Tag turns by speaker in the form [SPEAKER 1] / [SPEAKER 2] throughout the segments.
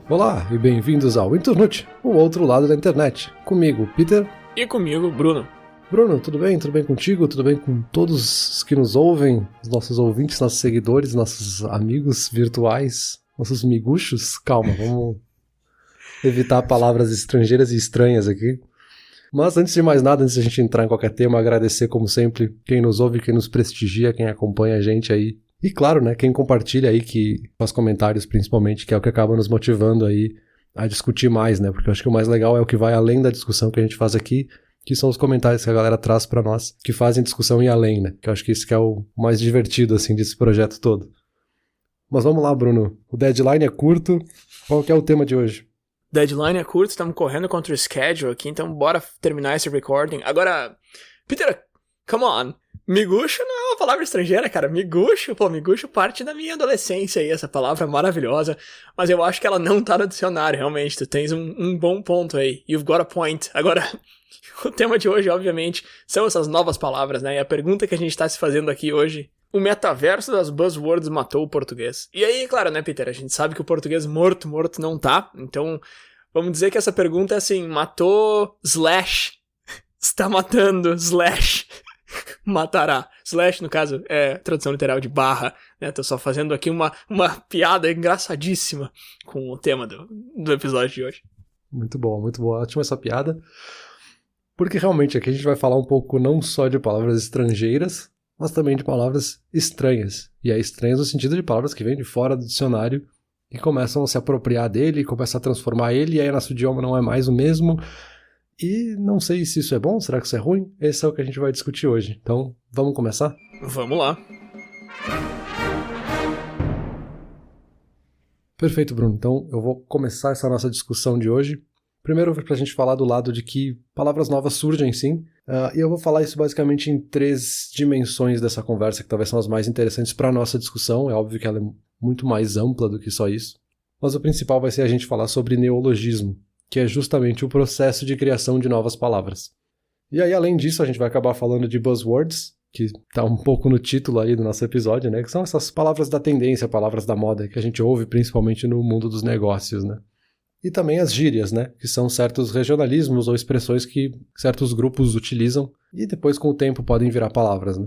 [SPEAKER 1] Olá e bem-vindos ao Internute, o outro lado da internet. Comigo, Peter.
[SPEAKER 2] E comigo, Bruno.
[SPEAKER 1] Bruno, tudo bem? Tudo bem contigo? Tudo bem com todos que nos ouvem? Os nossos ouvintes, nossos seguidores, nossos amigos virtuais, nossos miguxos? Calma, vamos evitar palavras estrangeiras e estranhas aqui. Mas antes de mais nada, antes de a gente entrar em qualquer tema, agradecer como sempre quem nos ouve, quem nos prestigia, quem acompanha a gente aí. E claro, né, quem compartilha aí, que faz comentários principalmente, que é o que acaba nos motivando aí a discutir mais, né? Porque eu acho que o mais legal é o que vai além da discussão que a gente faz aqui, que são os comentários que a galera traz pra nós, que fazem discussão ir além, né? Que eu acho que isso que é o mais divertido, assim, desse projeto todo. Mas vamos lá, Bruno. O deadline é curto. Qual que é o tema de hoje?
[SPEAKER 2] Deadline é curto, estamos correndo contra o schedule aqui, então bora terminar esse recording. Agora, Peter, come on. Miguxo não é uma palavra estrangeira, cara. Miguxo parte da minha adolescência aí, essa palavra maravilhosa. Mas eu acho que ela não tá no dicionário, realmente. Tu tens um bom ponto aí. You've got a point. Agora, o tema de hoje, obviamente, são essas novas palavras, né? E a pergunta que a gente tá se fazendo aqui hoje: o metaverso das buzzwords matou o português. E aí, claro, né, Peter? A gente sabe que o português morto não tá. Então, vamos dizer que essa pergunta é assim: matou slash. Está matando slash. Matará. Slash, no caso, é tradução literal de barra, né? Tô só fazendo aqui uma piada engraçadíssima com o tema do episódio de hoje.
[SPEAKER 1] Muito bom, ótima essa piada. Porque realmente aqui a gente vai falar um pouco não só de palavras estrangeiras, mas também de palavras estranhas. E é estranhas no sentido de palavras que vêm de fora do dicionário e começam a se apropriar dele, começam a transformar ele, e aí nosso idioma não é mais o mesmo. E não sei se isso é bom, será que isso é ruim? Esse é o que a gente vai discutir hoje. Então, vamos começar?
[SPEAKER 2] Vamos lá.
[SPEAKER 1] Perfeito, Bruno. Então, eu vou começar essa nossa discussão de hoje. Primeiro, para a gente falar do lado de que palavras novas surgem, sim. E eu vou falar isso basicamente em 3 dimensões dessa conversa, que talvez são as mais interessantes para a nossa discussão. É óbvio que ela é muito mais ampla do que só isso. Mas o principal vai ser a gente falar sobre neologismo, que é justamente o processo de criação de novas palavras. E aí, além disso, a gente vai acabar falando de buzzwords, que está um pouco no título aí do nosso episódio, né? Que são essas palavras da tendência, palavras da moda, que a gente ouve principalmente no mundo dos negócios, né? E também as gírias, né? Que são certos regionalismos ou expressões que certos grupos utilizam e depois, com o tempo, podem virar palavras, né?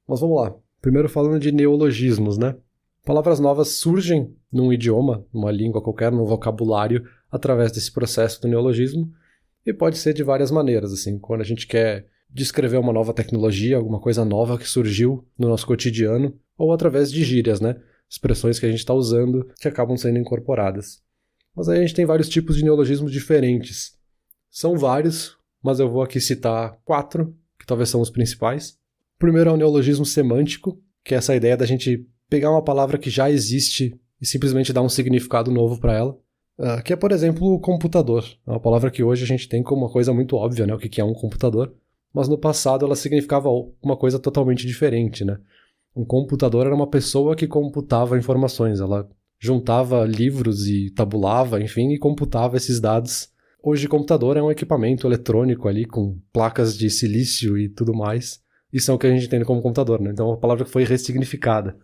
[SPEAKER 1] Mas vamos lá. Primeiro falando de neologismos, né? Palavras novas surgem num idioma, numa língua qualquer, num vocabulário, através desse processo do neologismo, e pode ser de várias maneiras, assim, quando a gente quer descrever uma nova tecnologia, alguma coisa nova que surgiu no nosso cotidiano, ou através de gírias, né? Expressões que a gente está usando que acabam sendo incorporadas. Mas aí a gente tem vários tipos de neologismos diferentes. São vários, mas eu vou aqui citar 4, que talvez são os principais. O primeiro é o neologismo semântico, que é essa ideia da gente pegar uma palavra que já existe e simplesmente dar um significado novo para ela. Que é, por exemplo, o computador. É uma palavra que hoje a gente tem como uma coisa muito óbvia, né? O que é um computador. Mas no passado ela significava uma coisa totalmente diferente, né? Um computador era uma pessoa que computava informações. Ela juntava livros e tabulava, enfim, e computava esses dados. Hoje, computador é um equipamento eletrônico ali com placas de silício e tudo mais. Isso é o que a gente entende como computador, né? Então, é uma palavra que foi ressignificada.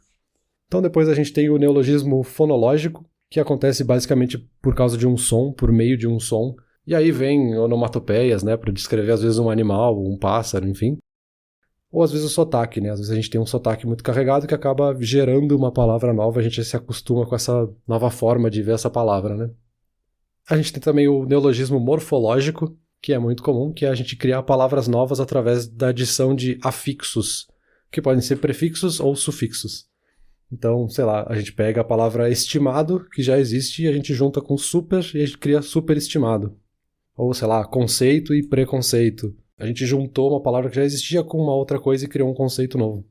[SPEAKER 1] Então, depois a gente tem o neologismo fonológico, que acontece basicamente por causa de um som, por meio de um som. E aí vem onomatopeias, né, para descrever às vezes um animal, um pássaro, enfim. Ou às vezes o sotaque, né, às vezes a gente tem um sotaque muito carregado que acaba gerando uma palavra nova, a gente se acostuma com essa nova forma de ver essa palavra, né. A gente tem também o neologismo morfológico, que é muito comum, que é a gente criar palavras novas através da adição de afixos, que podem ser prefixos ou sufixos. Então, sei lá, a gente pega a palavra estimado, que já existe, e a gente junta com super e a gente cria superestimado. Ou, sei lá, conceito e preconceito. A gente juntou uma palavra que já existia com uma outra coisa e criou um conceito novo.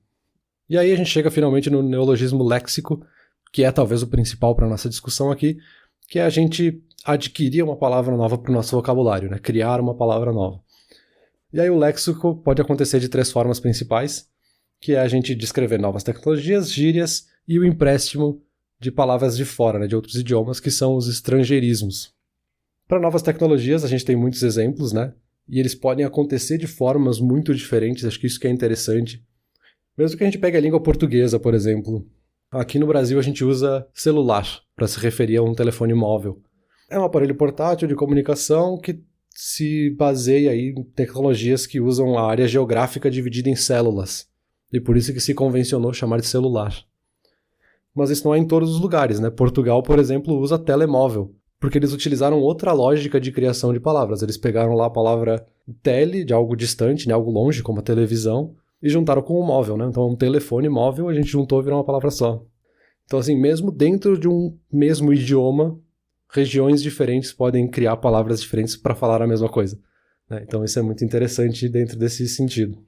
[SPEAKER 1] E aí a gente chega finalmente no neologismo léxico, que é talvez o principal para a nossa discussão aqui, que é a gente adquirir uma palavra nova para o nosso vocabulário, né? Criar uma palavra nova. E aí o léxico pode acontecer de 3 formas principais, que é a gente descrever novas tecnologias, gírias e o empréstimo de palavras de fora, né, de outros idiomas, que são os estrangeirismos. Para novas tecnologias, a gente tem muitos exemplos, né? E eles podem acontecer de formas muito diferentes, acho que isso que é interessante. Mesmo que a gente pegue a língua portuguesa, por exemplo. Aqui no Brasil a gente usa celular para se referir a um telefone móvel. É um aparelho portátil de comunicação que se baseia aí em tecnologias que usam a área geográfica dividida em células. E por isso que se convencionou chamar de celular. Mas isso não é em todos os lugares, né? Portugal, por exemplo, usa telemóvel, porque eles utilizaram outra lógica de criação de palavras. Eles pegaram lá a palavra tele, de algo distante, né? Algo longe, como a televisão, e juntaram com o móvel, né? Então um telefone móvel a gente juntou e virou uma palavra só. Então assim, mesmo dentro de um mesmo idioma, regiões diferentes podem criar palavras diferentes para falar a mesma coisa, né? Então isso é muito interessante dentro desse sentido.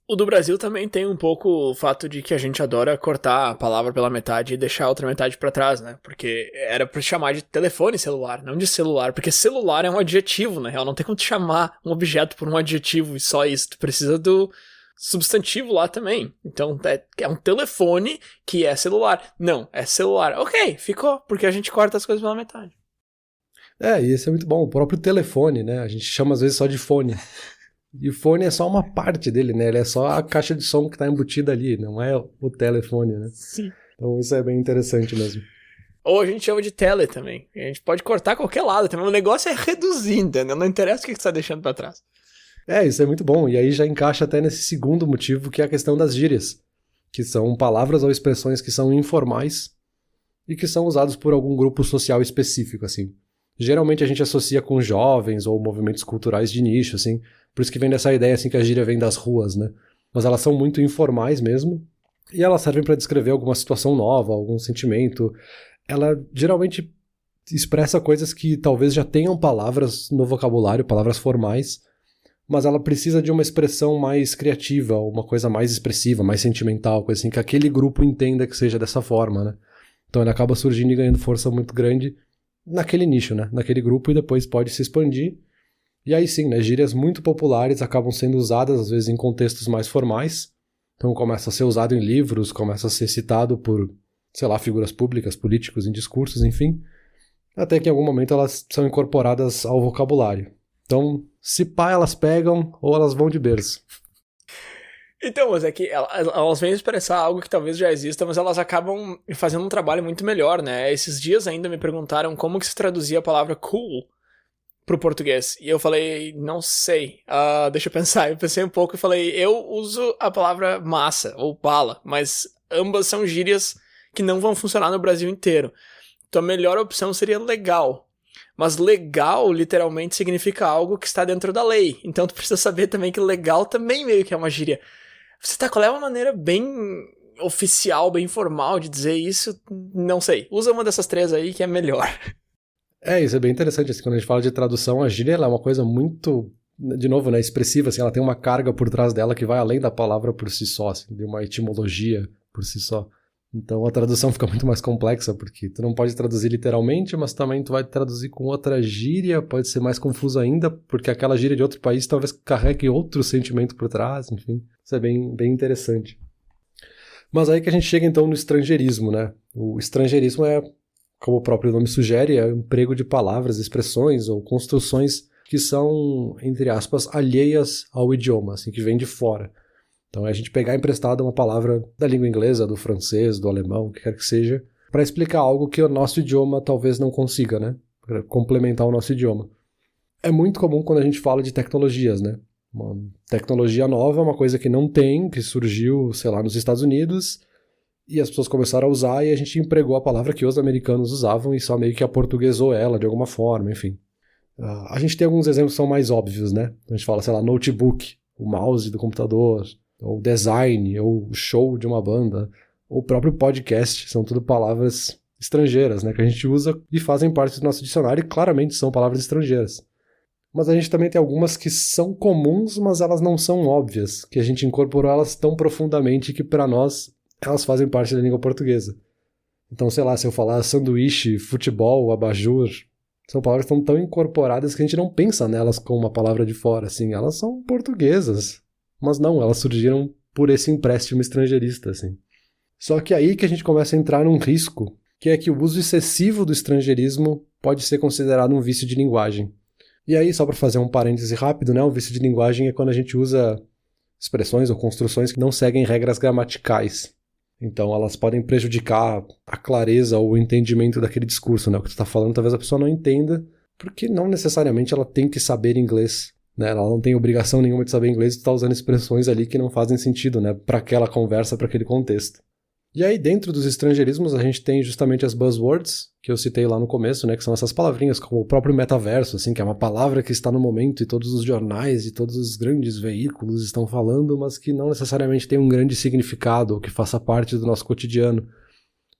[SPEAKER 2] O do Brasil também tem um pouco o fato de que a gente adora cortar a palavra pela metade e deixar a outra metade pra trás, né? Porque era pra chamar de telefone celular, não de celular, porque celular é um adjetivo, na real, não tem como te chamar um objeto por um adjetivo e só isso, tu precisa do substantivo lá também. Então é um telefone que é celular. Não, é celular. Ok, ficou, porque a gente corta as coisas pela metade.
[SPEAKER 1] E esse é muito bom, o próprio telefone, né? A gente chama às vezes só de fone. E o fone é só uma parte dele, né? Ele é só a caixa de som que tá embutida ali, não é o telefone, né?
[SPEAKER 2] Sim.
[SPEAKER 1] Então isso é bem interessante mesmo.
[SPEAKER 2] Ou a gente chama de tele também. A gente pode cortar qualquer lado também. O negócio é reduzir, entendeu? Não interessa o que você tá deixando pra trás.
[SPEAKER 1] Isso é muito bom. E aí já encaixa até nesse segundo motivo, que é a questão das gírias, que são palavras ou expressões que são informais e que são usados por algum grupo social específico, assim. Geralmente a gente associa com jovens ou movimentos culturais de nicho, assim. Por isso que vem dessa ideia, assim, que a gíria vem das ruas, né? Mas elas são muito informais mesmo. E elas servem para descrever alguma situação nova, algum sentimento. Ela geralmente expressa coisas que talvez já tenham palavras no vocabulário, palavras formais, mas ela precisa de uma expressão mais criativa, uma coisa mais expressiva, mais sentimental, coisa assim, que aquele grupo entenda que seja dessa forma, né? Então ele acaba surgindo e ganhando força muito grande naquele nicho, né? Naquele grupo, e depois pode se expandir. E aí sim, né? Gírias muito populares acabam sendo usadas, às vezes, em contextos mais formais. Então começa a ser usado em livros, começa a ser citado por, sei lá, figuras públicas, políticos, em discursos, enfim. Até que em algum momento elas são incorporadas ao vocabulário. Então, se pá, elas pegam ou elas vão de berço.
[SPEAKER 2] Então, mas é que elas vêm expressar algo que talvez já exista, mas elas acabam fazendo um trabalho muito melhor, né? Esses dias ainda me perguntaram como que se traduzia a palavra cool pro português. E eu falei, não sei. Deixa eu pensar. Eu pensei um pouco e falei, eu uso a palavra massa ou bala, mas ambas são gírias que não vão funcionar no Brasil inteiro. Então a melhor opção seria legal. Mas legal, literalmente, significa algo que está dentro da lei. Então tu precisa saber também que legal também meio que é uma gíria. Qual é uma maneira bem oficial, bem formal de dizer isso? Não sei. Usa uma dessas três aí que é melhor.
[SPEAKER 1] Isso é bem interessante, assim, quando a gente fala de tradução, a gíria ela é uma coisa muito, de novo, né, expressiva, assim, ela tem uma carga por trás dela que vai além da palavra por si só, assim, de uma etimologia por si só. Então a tradução fica muito mais complexa, porque tu não pode traduzir literalmente, mas também tu vai traduzir com outra gíria, pode ser mais confuso ainda, porque aquela gíria de outro país talvez carregue outro sentimento por trás, enfim. Isso é bem, bem interessante. Mas aí que a gente chega então no estrangeirismo, né? O estrangeirismo é, como o próprio nome sugere, é o emprego de palavras, expressões ou construções que são, entre aspas, alheias ao idioma, assim, que vêm de fora. Então é a gente pegar emprestada uma palavra da língua inglesa, do francês, do alemão, o que quer que seja, para explicar algo que o nosso idioma talvez não consiga, né? Para complementar o nosso idioma. É muito comum quando a gente fala de tecnologias, né? Uma tecnologia nova, uma coisa que não tem, que surgiu, sei lá, nos Estados Unidos, e as pessoas começaram a usar e a gente empregou a palavra que os americanos usavam e só meio que aportuguesou ela de alguma forma, enfim. A gente tem alguns exemplos que são mais óbvios, né? A gente fala, sei lá, notebook, o mouse do computador, ou design, ou show de uma banda, ou o próprio podcast, são tudo palavras estrangeiras, né? Que a gente usa e fazem parte do nosso dicionário e claramente são palavras estrangeiras. Mas a gente também tem algumas que são comuns, mas elas não são óbvias, que a gente incorporou elas tão profundamente que para nós elas fazem parte da língua portuguesa. Então, sei lá, se eu falar sanduíche, futebol, abajur, são palavras que estão tão incorporadas que a gente não pensa nelas como uma palavra de fora, assim, elas são portuguesas. Mas não, elas surgiram por esse empréstimo estrangeirista, assim. Só que aí que a gente começa a entrar num risco, que é que o uso excessivo do estrangeirismo pode ser considerado um vício de linguagem. E aí, só para fazer um parêntese rápido, né, o vício de linguagem é quando a gente usa expressões ou construções que não seguem regras gramaticais. Então elas podem prejudicar a clareza ou o entendimento daquele discurso, né? O que tu tá falando, talvez a pessoa não entenda, porque não necessariamente ela tem que saber inglês, né? Ela não tem obrigação nenhuma de saber inglês e tá usando expressões ali que não fazem sentido, né? Para aquela conversa, para aquele contexto. E aí, dentro dos estrangeirismos, a gente tem justamente as buzzwords, que eu citei lá no começo, né? Que são essas palavrinhas, como o próprio metaverso, assim, que é uma palavra que está no momento e todos os jornais e todos os grandes veículos estão falando, mas que não necessariamente tem um grande significado ou que faça parte do nosso cotidiano.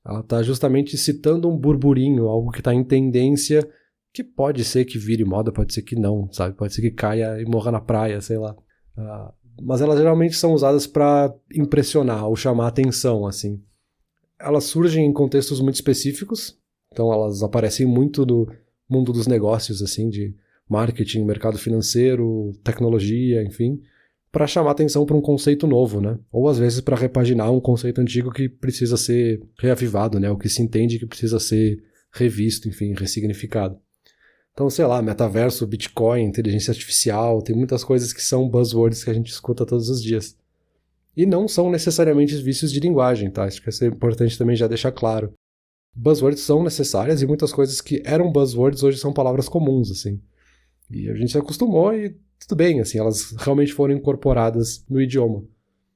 [SPEAKER 1] Ela está justamente citando um burburinho, algo que está em tendência, que pode ser que vire moda, pode ser que não, sabe? Pode ser que caia e morra na praia, sei lá. Mas elas geralmente são usadas para impressionar ou chamar atenção, assim. Elas surgem em contextos muito específicos, então elas aparecem muito no mundo dos negócios, assim, de marketing, mercado financeiro, tecnologia, enfim, para chamar atenção para um conceito novo, né? Ou às vezes para repaginar um conceito antigo que precisa ser reavivado, né? O que se entende que precisa ser revisto, enfim, ressignificado. Então, sei lá, metaverso, Bitcoin, inteligência artificial, tem muitas coisas que são buzzwords que a gente escuta todos os dias. E não são necessariamente vícios de linguagem, tá? Acho que isso é importante também já deixar claro. Buzzwords são necessárias e muitas coisas que eram buzzwords hoje são palavras comuns, assim. E a gente se acostumou e tudo bem, assim, elas realmente foram incorporadas no idioma.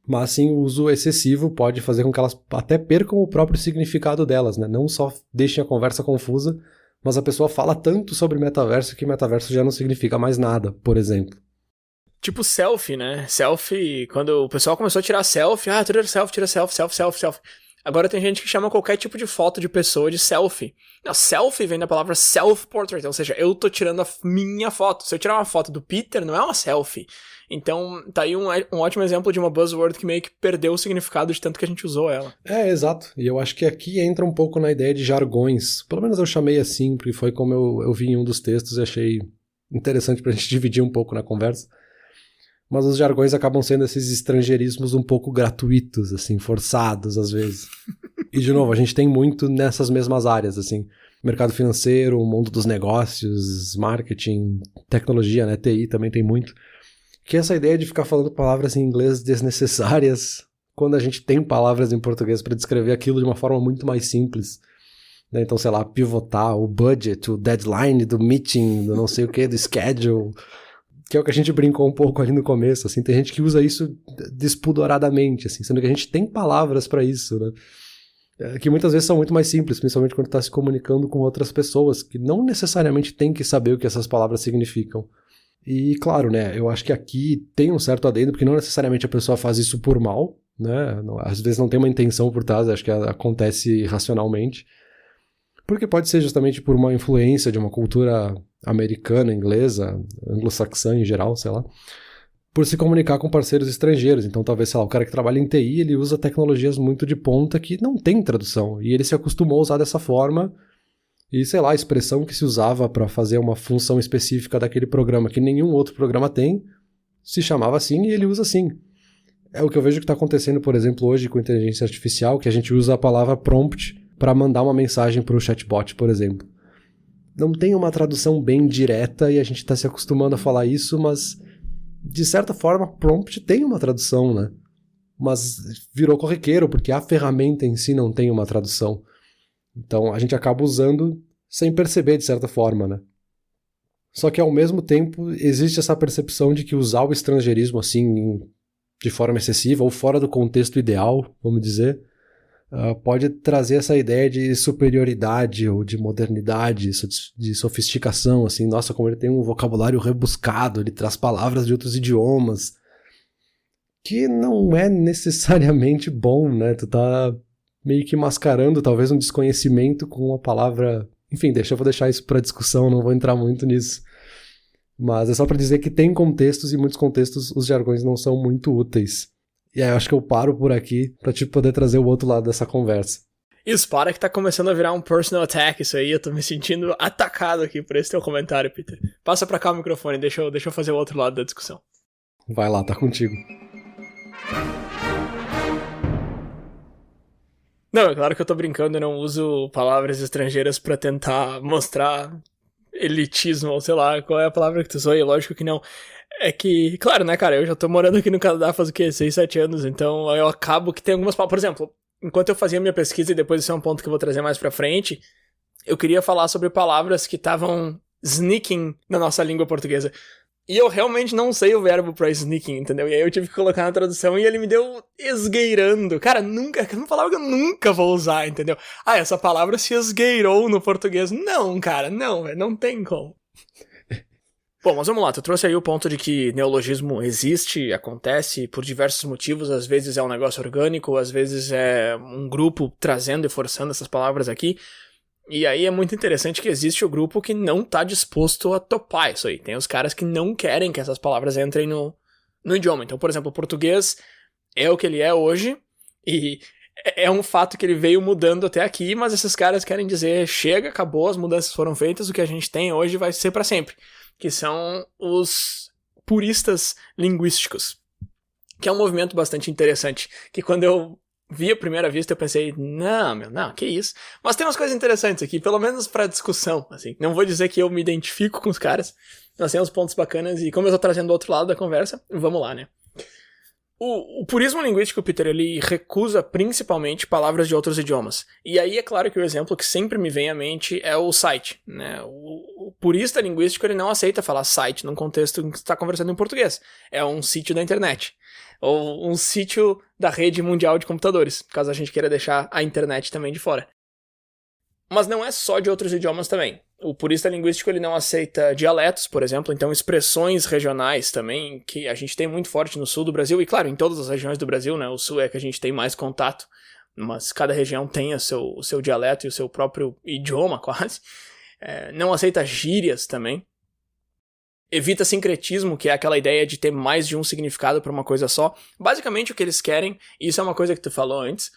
[SPEAKER 1] Mas, sim, o uso excessivo pode fazer com que elas até percam o próprio significado delas, né? Não só deixem a conversa confusa, mas a pessoa fala tanto sobre metaverso que metaverso já não significa mais nada, por exemplo.
[SPEAKER 2] Tipo selfie, né? Selfie, quando o pessoal começou a tirar selfie, tira selfie. Agora tem gente que chama qualquer tipo de foto de pessoa de selfie. Não, selfie vem da palavra self-portrait, ou seja, eu tô tirando a minha foto. Se eu tirar uma foto do Peter, não é uma selfie. Então, tá aí um ótimo exemplo de uma buzzword que meio que perdeu o significado de tanto que a gente usou ela.
[SPEAKER 1] É, exato. E eu acho que aqui entra um pouco na ideia de jargões. Pelo menos eu chamei assim, porque foi como eu vi em um dos textos e achei interessante pra gente dividir um pouco na conversa. Mas os jargões acabam sendo esses estrangeirismos um pouco gratuitos, assim, forçados às vezes. E, de novo, a gente tem muito nessas mesmas áreas, assim. Mercado financeiro, mundo dos negócios, marketing, tecnologia, né? TI também tem muito. Que essa ideia de ficar falando palavras em inglês desnecessárias, quando a gente tem palavras em português para descrever aquilo de uma forma muito mais simples. Né? Então, sei lá, pivotar, o budget, o deadline do meeting, do não sei o que, do schedule, que é o que a gente brincou um pouco ali no começo, assim, tem gente que usa isso despundoradamente, assim, sendo que a gente tem palavras para isso, né? Que muitas vezes são muito mais simples, principalmente quando está se comunicando com outras pessoas, que não necessariamente tem que saber o que essas palavras significam. E, claro, né, eu acho que aqui tem um certo adendo, porque não necessariamente a pessoa faz isso por mal, né, às vezes não tem uma intenção por trás, acho que acontece racionalmente, porque pode ser justamente por uma influência de uma cultura americana, inglesa, anglo-saxã em geral, sei lá, por se comunicar com parceiros estrangeiros. Então talvez, sei lá, o cara que trabalha em TI, ele usa tecnologias muito de ponta que não tem tradução, e ele se acostumou a usar dessa forma. E, sei lá, a expressão que se usava para fazer uma função específica daquele programa que nenhum outro programa tem, se chamava assim e ele usa assim. É o que eu vejo que está acontecendo, por exemplo, hoje com inteligência artificial, que a gente usa a palavra prompt para mandar uma mensagem para o chatbot, por exemplo. Não tem uma tradução bem direta e a gente está se acostumando a falar isso, mas, de certa forma, prompt tem uma tradução, né? Mas virou corriqueiro, porque a ferramenta em si não tem uma tradução. Então a gente acaba usando sem perceber, de certa forma, né? Só que ao mesmo tempo existe essa percepção de que usar o estrangeirismo assim, de forma excessiva ou fora do contexto ideal, vamos dizer, pode trazer essa ideia de superioridade ou de modernidade, de sofisticação, assim, nossa, como ele tem um vocabulário rebuscado, ele traz palavras de outros idiomas, que não é necessariamente bom, né? Tu tá meio que mascarando talvez um desconhecimento com uma palavra... Enfim, eu vou deixar isso para discussão, não vou entrar muito nisso. Mas é só para dizer que tem contextos e em muitos contextos os jargões não são muito úteis. E aí eu acho que eu paro por aqui pra te poder trazer o outro lado dessa conversa.
[SPEAKER 2] Isso, para que tá começando a virar um personal attack isso aí, eu tô me sentindo atacado aqui por esse teu comentário, Peter. Passa pra cá o microfone, deixa eu fazer o outro lado da discussão.
[SPEAKER 1] Vai lá, tá contigo.
[SPEAKER 2] Não, é claro que eu tô brincando, eu não uso palavras estrangeiras pra tentar mostrar elitismo, ou sei lá, qual é a palavra que tu usou, e lógico que não. É que, claro, né, cara, eu já tô morando aqui no Canadá faz o quê? 6, 7 anos, então eu acabo que tem algumas palavras, por exemplo, enquanto eu fazia minha pesquisa, e depois isso é um ponto que eu vou trazer mais pra frente, eu queria falar sobre palavras que estavam sneaking na nossa língua portuguesa. E eu realmente não sei o verbo pra sneaking, entendeu? E aí eu tive que colocar na tradução e ele me deu esgueirando. Cara, é uma palavra que eu nunca vou usar, entendeu? Ah, essa palavra se esgueirou no português. Não, cara, não, velho, não tem como. Bom, mas vamos lá, tu trouxe aí o ponto de que neologismo existe, acontece por diversos motivos, às vezes é um negócio orgânico, às vezes é um grupo trazendo e forçando essas palavras aqui. E aí é muito interessante que existe o grupo que não tá disposto a topar isso aí. Tem os caras que não querem que essas palavras entrem no idioma. Então, por exemplo, o português é o que ele é hoje e é um fato que ele veio mudando até aqui, mas esses caras querem dizer, chega, acabou, as mudanças foram feitas, o que a gente tem hoje vai ser pra sempre. Que são os puristas linguísticos. Que é um movimento bastante interessante, que quando eu vi à primeira vista, eu pensei, não, que isso. Mas tem umas coisas interessantes aqui, pelo menos pra discussão, assim. Não vou dizer que eu me identifico com os caras, mas tem uns pontos bacanas, e como eu tô trazendo do outro lado da conversa, vamos lá, né? O purismo linguístico, Peter, ele recusa principalmente palavras de outros idiomas. E aí é claro que o exemplo que sempre me vem à mente é o site, né? O purista linguístico, ele não aceita falar site num contexto em que você está conversando em português. É um sítio da internet. Ou um sítio da rede mundial de computadores, caso a gente queira deixar a internet também de fora. Mas não é só de outros idiomas também. O purista linguístico ele não aceita dialetos, por exemplo, então expressões regionais também, que a gente tem muito forte no sul do Brasil, e claro, em todas as regiões do Brasil, né? O sul é que a gente tem mais contato, mas cada região tem o seu dialeto e o seu próprio idioma, quase. Não aceita gírias também. Evita sincretismo, que é aquela ideia de ter mais de um significado para uma coisa só. Basicamente o que eles querem, e isso é uma coisa que tu falou antes,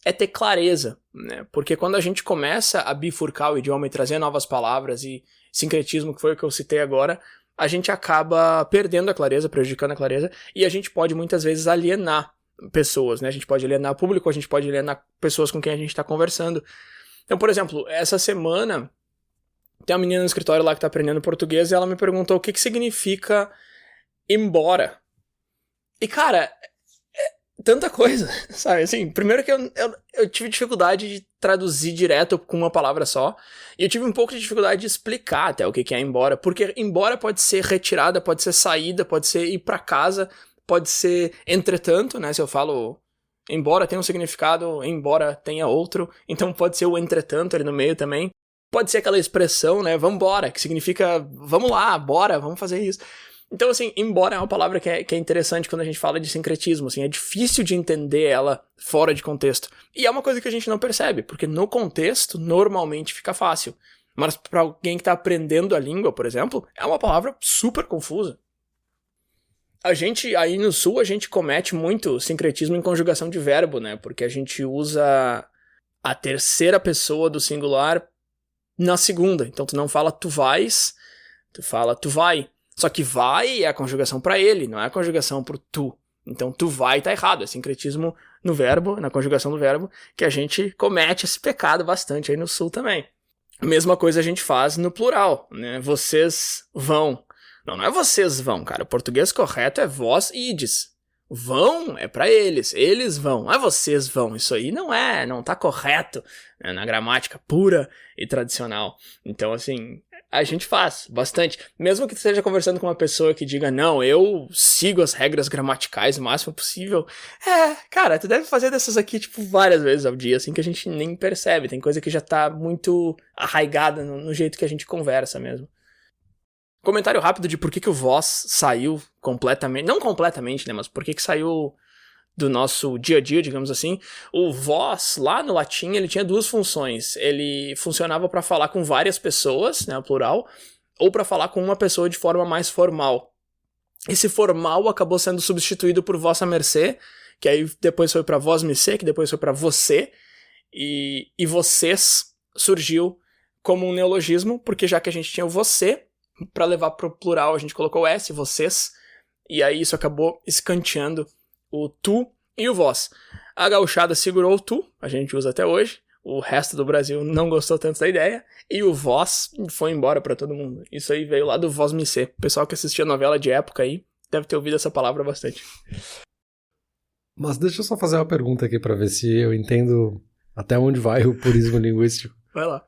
[SPEAKER 2] é ter clareza, né? Porque quando a gente começa a bifurcar o idioma e trazer novas palavras e sincretismo, que foi o que eu citei agora, a gente acaba perdendo a clareza, prejudicando a clareza, e a gente pode muitas vezes alienar pessoas, né? A gente pode alienar o público, a gente pode alienar pessoas com quem a gente está conversando. Então, por exemplo, essa semana tem uma menina no escritório lá que tá aprendendo português e ela me perguntou o que significa embora. E, cara, tanta coisa, sabe? Assim, primeiro que eu tive dificuldade de traduzir direto com uma palavra só, e eu tive um pouco de dificuldade de explicar até o que é embora, porque embora pode ser retirada, pode ser saída, pode ser ir pra casa, pode ser entretanto, né? Se eu falo embora tem um significado, embora tenha outro, então pode ser o entretanto ali no meio também. Pode ser aquela expressão, né, vambora, que significa vamos lá, bora, vamos fazer isso. Então, assim, embora é uma palavra que é interessante quando a gente fala de sincretismo, assim, é difícil de entender ela fora de contexto. E é uma coisa que a gente não percebe, porque no contexto, normalmente fica fácil. Mas para alguém que tá aprendendo a língua, por exemplo, é uma palavra super confusa. A gente, aí no sul, a gente comete muito sincretismo em conjugação de verbo, né, porque a gente usa a terceira pessoa do singular na segunda. Então tu não fala tu vais, tu fala tu vai. Só que vai é a conjugação pra ele, não é a conjugação pro tu. Então tu vai tá errado, é sincretismo no verbo, na conjugação do verbo, que a gente comete esse pecado bastante aí no sul também. A mesma coisa a gente faz no plural, né? Vocês vão. Não é vocês vão, cara. O português correto é vós ides. Vão é pra eles vão, não é vocês vão, isso aí não tá correto, né, na gramática pura e tradicional. Então, assim, a gente faz bastante, mesmo que tu esteja conversando com uma pessoa que diga, não, eu sigo as regras gramaticais o máximo possível, cara, tu deve fazer dessas aqui, tipo, várias vezes ao dia, assim, que a gente nem percebe, tem coisa que já tá muito arraigada no jeito que a gente conversa mesmo. Comentário rápido de por que o vós saiu completamente, não completamente, né, mas por que saiu do nosso dia a dia, digamos assim. O vós, lá no latim, ele tinha duas funções. Ele funcionava para falar com várias pessoas, né, o plural, ou para falar com uma pessoa de forma mais formal. Esse formal acabou sendo substituído por vossa mercê, que aí depois foi para vós mercê, que depois foi para você, e vocês surgiu como um neologismo, porque já que a gente tinha o você, para levar pro plural a gente colocou o S, vocês, e aí isso acabou escanteando o tu e o vós. A gauchada segurou o tu, a gente usa até hoje, o resto do Brasil não gostou tanto da ideia, e o vós foi embora para todo mundo. Isso aí veio lá do vós me ser. O pessoal que assistia novela de época aí deve ter ouvido essa palavra bastante.
[SPEAKER 1] Mas deixa eu só fazer uma pergunta aqui pra ver se eu entendo até onde vai o purismo linguístico.
[SPEAKER 2] Vai lá.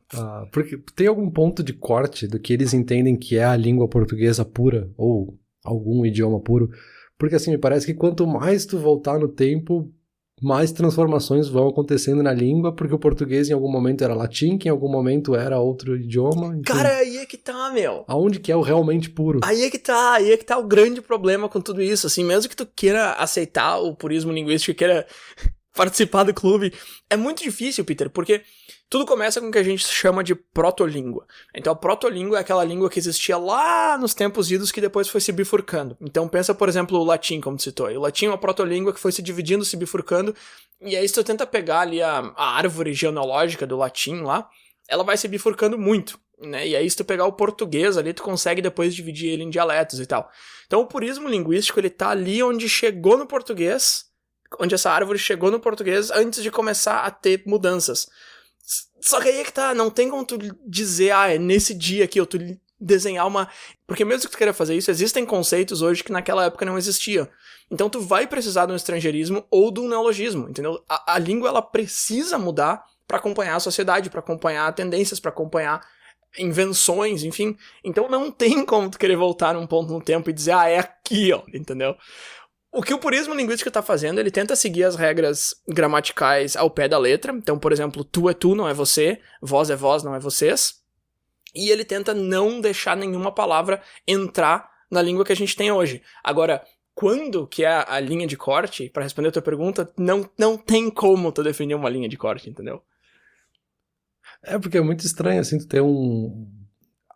[SPEAKER 1] Porque tem algum ponto de corte do que eles entendem que é a língua portuguesa pura, ou algum idioma puro? Porque assim, me parece que quanto mais tu voltar no tempo, mais transformações vão acontecendo na língua, porque o português em algum momento era latim, que em algum momento era outro idioma. Enfim.
[SPEAKER 2] Cara, aí é que tá, meu.
[SPEAKER 1] Aonde que é o realmente puro?
[SPEAKER 2] Aí é que tá o grande problema com tudo isso, assim, mesmo que tu queira aceitar o purismo linguístico, queira participar do clube, é muito difícil, Peter, porque tudo começa com o que a gente chama de protolíngua. Então a protolíngua é aquela língua que existia lá nos tempos idos que depois foi se bifurcando. Então pensa, por exemplo, o latim, como tu citou. O latim é uma protolíngua que foi se dividindo, se bifurcando, e aí se tu tenta pegar ali a árvore genealógica do latim lá, ela vai se bifurcando muito, né? E aí se tu pegar o português ali, tu consegue depois dividir ele em dialetos e tal. Então o purismo linguístico, ele tá ali onde chegou no português, onde essa árvore chegou no português antes de começar a ter mudanças. Só que aí é que tá, não tem como tu dizer, é nesse dia aqui, ou tu desenhar uma... Porque mesmo que tu queira fazer isso, existem conceitos hoje que naquela época não existiam. Então tu vai precisar de um estrangeirismo ou de um neologismo, entendeu? A língua, ela precisa mudar para acompanhar a sociedade, para acompanhar tendências, para acompanhar invenções, enfim. Então não tem como tu querer voltar num ponto no tempo e dizer, é aqui, ó, entendeu? O que o purismo linguístico está fazendo, ele tenta seguir as regras gramaticais ao pé da letra. Então, por exemplo, tu é tu, não é você. Vós é vós, não é vocês. E ele tenta não deixar nenhuma palavra entrar na língua que a gente tem hoje. Agora, quando que é a linha de corte, para responder a tua pergunta, não tem como tu definir uma linha de corte, entendeu?
[SPEAKER 1] É porque é muito estranho, assim, tu ter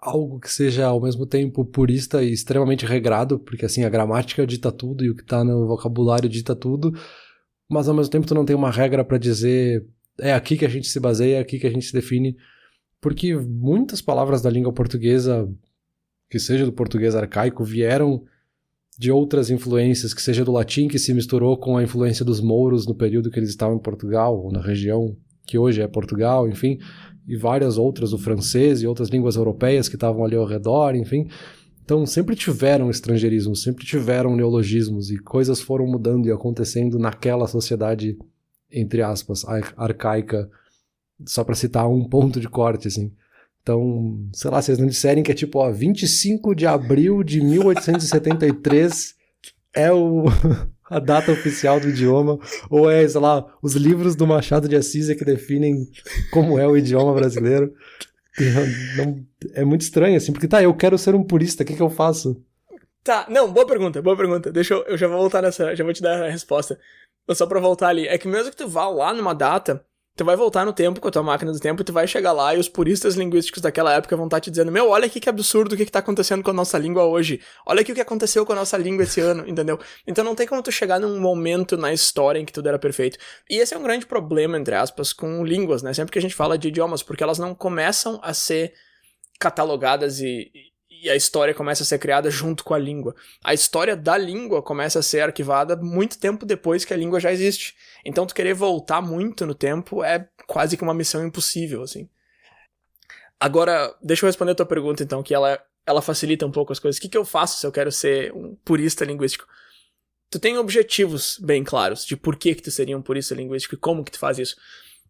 [SPEAKER 1] algo que seja ao mesmo tempo purista e extremamente regrado, porque assim, a gramática dita tudo e o que tá no vocabulário dita tudo, mas ao mesmo tempo tu não tem uma regra pra dizer é aqui que a gente se baseia, é aqui que a gente se define, porque muitas palavras da língua portuguesa, que seja do português arcaico, vieram de outras influências, que seja do latim que se misturou com a influência dos mouros no período que eles estavam em Portugal, ou na região que hoje é Portugal, enfim, e várias outras, o francês e outras línguas europeias que estavam ali ao redor, enfim. Então sempre tiveram estrangeirismo, sempre tiveram neologismos e coisas foram mudando e acontecendo naquela sociedade, entre aspas, arcaica, só para citar um ponto de corte, assim. Então, sei lá, se eles não disserem que é tipo, 25 de abril de 1873 é a data oficial do idioma, ou é, sei lá, os livros do Machado de Assis que definem como é o idioma brasileiro. É muito estranho, assim, porque eu quero ser um purista, o que eu faço?
[SPEAKER 2] Tá, não, boa pergunta. Deixa eu já vou voltar nessa, já vou te dar a resposta. Só pra voltar ali, é que mesmo que tu vá lá numa data, tu vai voltar no tempo com a tua máquina do tempo e tu vai chegar lá e os puristas linguísticos daquela época vão estar te dizendo, meu, olha aqui que absurdo o que tá acontecendo com a nossa língua hoje. Olha aqui o que aconteceu com a nossa língua esse ano, entendeu? Então não tem como tu chegar num momento na história em que tudo era perfeito. E esse é um grande problema, entre aspas, com línguas, né? Sempre que a gente fala de idiomas, porque elas não começam a ser catalogadas e a história começa a ser criada junto com a língua. A história da língua começa a ser arquivada muito tempo depois que a língua já existe. Então tu querer voltar muito no tempo é quase que uma missão impossível, assim. Agora, deixa eu responder a tua pergunta, então, que ela facilita um pouco as coisas. O que eu faço se eu quero ser um purista linguístico? Tu tem objetivos bem claros de por que tu seria um purista linguístico e como que tu faz isso.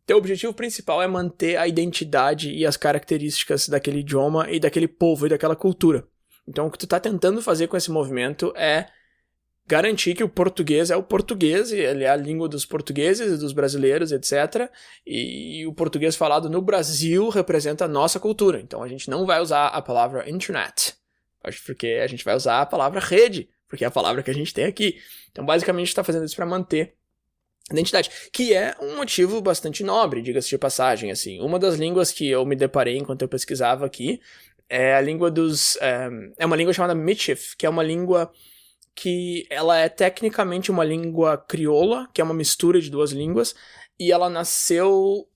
[SPEAKER 2] Teu objetivo principal é manter a identidade e as características daquele idioma e daquele povo e daquela cultura. Então o que tu tá tentando fazer com esse movimento é garantir que o português é o português, e ele é a língua dos portugueses e dos brasileiros, etc. E o português falado no Brasil representa a nossa cultura. Então a gente não vai usar a palavra internet, porque a gente vai usar a palavra rede, porque é a palavra que a gente tem aqui. Então basicamente a gente tá fazendo isso para manter identidade, que é um motivo bastante nobre, diga-se de passagem, assim. Uma das línguas que eu me deparei enquanto eu pesquisava aqui é a língua dos... é uma língua chamada Michif, que é uma língua que ela é tecnicamente uma língua crioula, que é uma mistura de duas línguas, e ela nasceu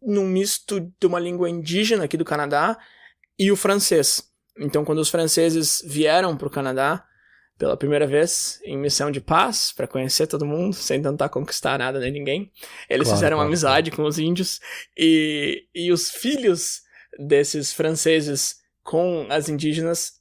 [SPEAKER 2] num misto de uma língua indígena aqui do Canadá e o francês. Então, quando os franceses vieram para o Canadá pela primeira vez em missão de paz, para conhecer todo mundo, sem tentar conquistar nada nem ninguém, eles fizeram uma amizade com os índios, e os filhos desses franceses com as indígenas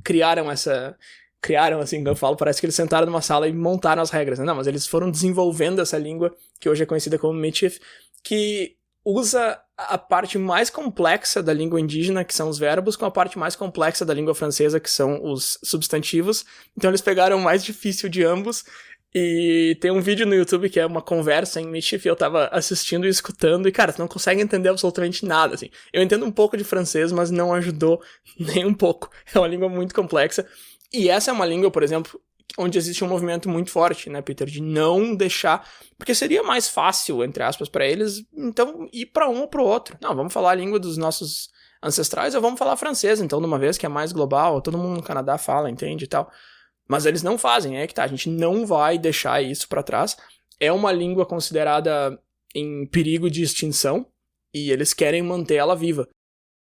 [SPEAKER 2] criaram essa criaram, assim, eu falo, parece que eles sentaram numa sala e montaram as regras, né? Não, mas eles foram desenvolvendo essa língua, que hoje é conhecida como Michif, que usa a parte mais complexa da língua indígena, que são os verbos, com a parte mais complexa da língua francesa, que são os substantivos. Então eles pegaram o mais difícil de ambos, e tem um vídeo no YouTube que é uma conversa em Michif, e eu tava assistindo e escutando, e cara, tu não consegue entender absolutamente nada, assim. Eu entendo um pouco de francês, mas não ajudou nem um pouco. É uma língua muito complexa, e essa é uma língua, por exemplo, onde existe um movimento muito forte, né, Peter, de não deixar, porque seria mais fácil, entre aspas, pra eles, então, ir pra um ou pro outro. Não, vamos falar a língua dos nossos ancestrais ou vamos falar francês, então, de uma vez que é mais global, todo mundo no Canadá fala, entende, e tal. Mas eles não fazem, é que tá, a gente não vai deixar isso pra trás. É uma língua considerada em perigo de extinção, e eles querem manter ela viva.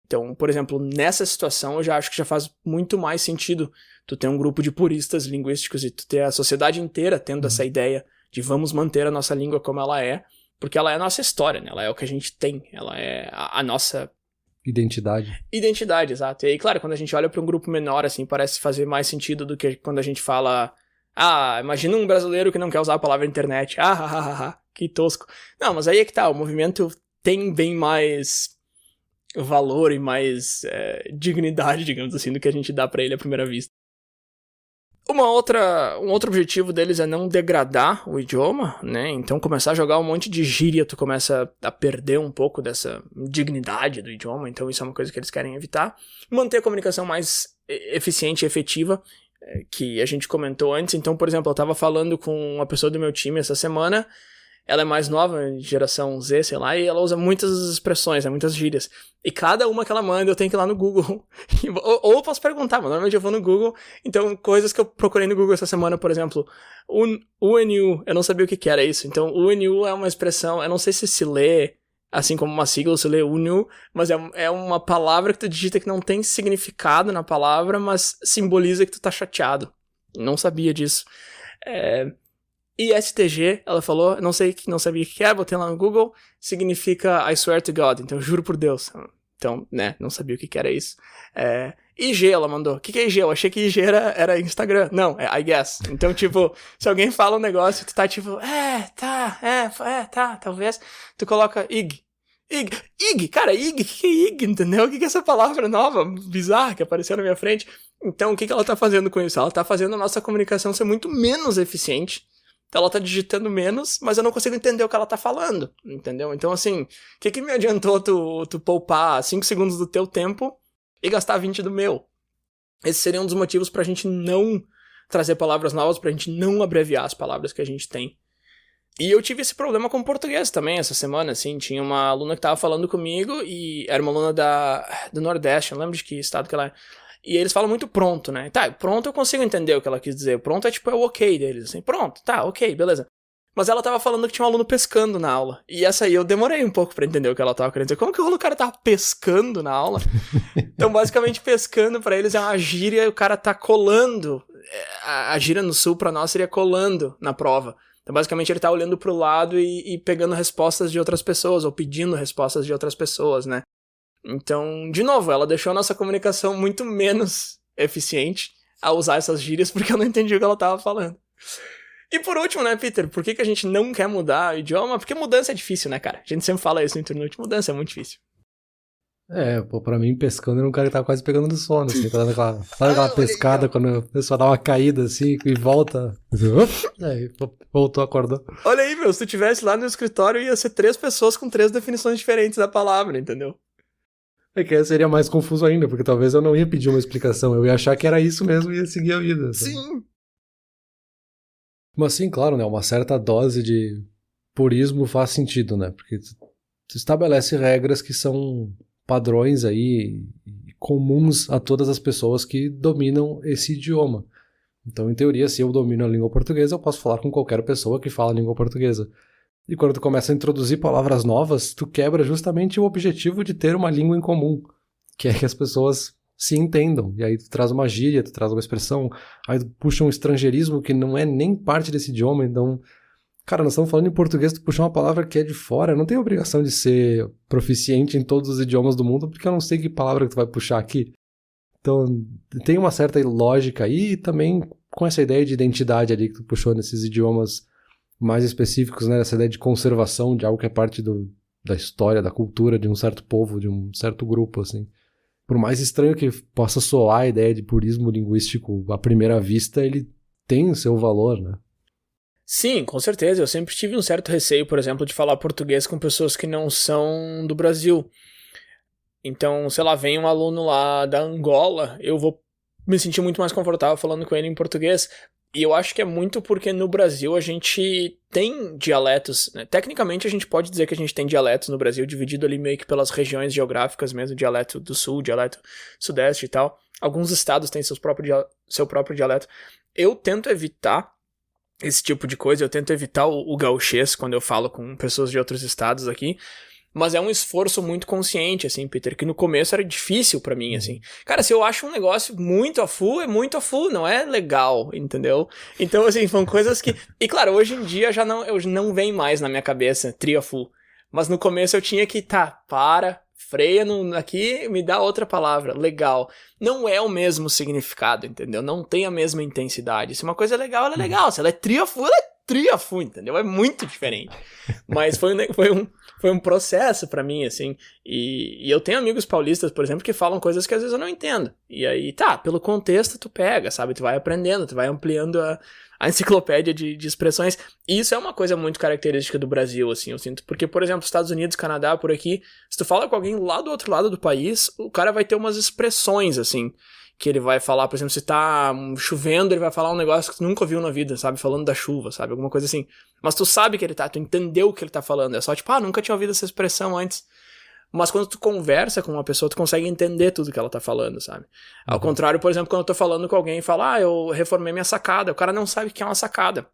[SPEAKER 2] Então, por exemplo, nessa situação, eu já acho que já faz muito mais sentido tu ter um grupo de puristas linguísticos e tu ter a sociedade inteira tendo essa ideia de vamos manter a nossa língua como ela é, porque ela é a nossa história, né? Ela é o que a gente tem, ela é a nossa...
[SPEAKER 1] Identidade.
[SPEAKER 2] Identidade, exato. E aí, claro, quando a gente olha para um grupo menor, assim, parece fazer mais sentido do que quando a gente fala... Ah, imagina um brasileiro que não quer usar a palavra internet. Que tosco. Não, mas aí é que tá, o movimento tem bem mais valor e mais dignidade, digamos assim, do que a gente dá pra ele à primeira vista. Um outro objetivo deles é não degradar o idioma, né? Então começar a jogar um monte de gíria, tu começa a perder um pouco dessa dignidade do idioma, então isso é uma coisa que eles querem evitar. Manter a comunicação mais eficiente e efetiva, que a gente comentou antes. Então, por exemplo, eu tava falando com uma pessoa do meu time essa semana, ela é mais nova, geração Z, sei lá, e ela usa muitas expressões, muitas gírias. E cada uma que ela manda, eu tenho que ir lá no Google. ou eu posso perguntar, mas normalmente eu vou no Google. Então, coisas que eu procurei no Google essa semana, por exemplo, UNU, eu não sabia o que era isso. Então, UNU é uma expressão, eu não sei se lê, assim como uma sigla, se lê UNU, mas é uma palavra que tu digita que não tem significado na palavra, mas simboliza que tu tá chateado. Não sabia disso. ISTG, ela falou, não sabia o que era, botei lá no Google, significa I swear to God, então juro por Deus. Então, né, não sabia o que era isso. IG, ela mandou. O que é IG? Eu achei que IG era Instagram. Não, é I guess. Então, tipo, se alguém fala um negócio, tu tá tipo, tá, talvez, tu coloca IG. IG, cara, IG, o que é IG, entendeu? O que é essa palavra nova, bizarra, que apareceu na minha frente? Então, o que ela tá fazendo com isso? Ela tá fazendo a nossa comunicação ser muito menos eficiente. Então ela tá digitando menos, mas eu não consigo entender o que ela tá falando, entendeu? Então, assim, o que me adiantou tu poupar 5 segundos do teu tempo e gastar 20 do meu? Esses seriam um dos motivos pra gente não trazer palavras novas, pra gente não abreviar as palavras que a gente tem. E eu tive esse problema com o português também essa semana, assim, tinha uma aluna que tava falando comigo e era uma aluna do Nordeste, eu não lembro de que estado que ela é. E eles falam muito pronto, né? Tá, pronto eu consigo entender o que ela quis dizer. Pronto é tipo, é o ok deles, assim. Pronto, tá, ok, beleza. Mas ela tava falando que tinha um aluno pescando na aula. E essa aí eu demorei um pouco pra entender o que ela tava querendo dizer. Como que o cara tava pescando na aula? Então, basicamente, pescando pra eles é uma gíria e o cara tá colando. A gíria no sul pra nós seria colando na prova. Então, basicamente, ele tá olhando pro lado e pegando respostas de outras pessoas, ou pedindo respostas de outras pessoas, né? Então, de novo, ela deixou a nossa comunicação muito menos eficiente a usar essas gírias, porque eu não entendi o que ela tava falando. E por último, né, Peter, por que a gente não quer mudar o idioma? Porque mudança é difícil, né, cara? A gente sempre fala isso no internet, mudança é muito difícil.
[SPEAKER 1] Pra mim, pescando era um cara que tava quase pegando no sono, assim, sabe aquela pescada quando a pessoa dá uma caída, assim, e volta, aí voltou, acordou.
[SPEAKER 2] Olha aí, meu, se tu tivesse lá no escritório, ia ser 3 pessoas com 3 definições diferentes da palavra, entendeu?
[SPEAKER 1] É que seria mais confuso ainda, porque talvez eu não ia pedir uma explicação, eu ia achar que era isso mesmo e ia seguir a vida. Sabe?
[SPEAKER 2] Sim!
[SPEAKER 1] Mas sim, claro, né, uma certa dose de purismo faz sentido, né, porque tu estabelece regras que são padrões aí comuns a todas as pessoas que dominam esse idioma. Então, em teoria, se eu domino a língua portuguesa, eu posso falar com qualquer pessoa que fala a língua portuguesa. E quando tu começa a introduzir palavras novas, tu quebra justamente o objetivo de ter uma língua em comum, que é que as pessoas se entendam. E aí tu traz uma gíria, tu traz uma expressão, aí tu puxa um estrangeirismo que não é nem parte desse idioma, então... Cara, nós estamos falando em português, tu puxa uma palavra que é de fora, não tem obrigação de ser proficiente em todos os idiomas do mundo, porque eu não sei que palavra que tu vai puxar aqui. Então, tem uma certa lógica aí, e também com essa ideia de identidade ali que tu puxou nesses idiomas mais específicos, né? Essa ideia de conservação de algo que é parte da história, da cultura de um certo povo, de um certo grupo, assim. Por mais estranho que possa soar a ideia de purismo linguístico à primeira vista, ele tem o seu valor, né?
[SPEAKER 2] Sim, com certeza. Eu sempre tive um certo receio, por exemplo, de falar português com pessoas que não são do Brasil. Então, sei lá, vem um aluno lá da Angola, eu vou me sentir muito mais confortável falando com ele em português. E eu acho que é muito porque no Brasil a gente tem dialetos, né? Tecnicamente a gente pode dizer que a gente tem dialetos no Brasil, dividido ali meio que pelas regiões geográficas mesmo, dialeto do sul, dialeto sudeste e tal. Alguns estados têm seu próprio dialeto. Eu tento evitar esse tipo de coisa, eu tento evitar o gauchês quando eu falo com pessoas de outros estados aqui. Mas é um esforço muito consciente, assim, Peter, que no começo era difícil pra mim, assim. Cara, se eu acho um negócio muito a full, é muito a full, não é legal, entendeu? Então, assim, são coisas que... E, claro, hoje em dia eu não vem mais na minha cabeça trio a full. Mas no começo eu tinha que, freia aqui, me dá outra palavra, legal. Não é o mesmo significado, entendeu? Não tem a mesma intensidade. Se uma coisa é legal, ela é legal. Se ela é trio a full, ela é trio a full, entendeu? É muito diferente. Mas foi um processo pra mim, assim, e eu tenho amigos paulistas, por exemplo, que falam coisas que às vezes eu não entendo, e aí, pelo contexto tu pega, sabe, tu vai aprendendo, tu vai ampliando a enciclopédia de expressões, e isso é uma coisa muito característica do Brasil, assim, eu sinto, porque, por exemplo, Estados Unidos, Canadá, por aqui, se tu fala com alguém lá do outro lado do país, o cara vai ter umas expressões, assim, que ele vai falar, por exemplo, se tá chovendo, ele vai falar um negócio que tu nunca ouviu na vida, sabe? Falando da chuva, sabe? Alguma coisa assim. Mas tu sabe que tu entendeu o que ele tá falando. É só tipo, nunca tinha ouvido essa expressão antes. Mas quando tu conversa com uma pessoa, tu consegue entender tudo que ela tá falando, sabe? Ao contrário, por exemplo, quando eu tô falando com alguém e fala, eu reformei minha sacada. O cara não sabe o que é uma sacada.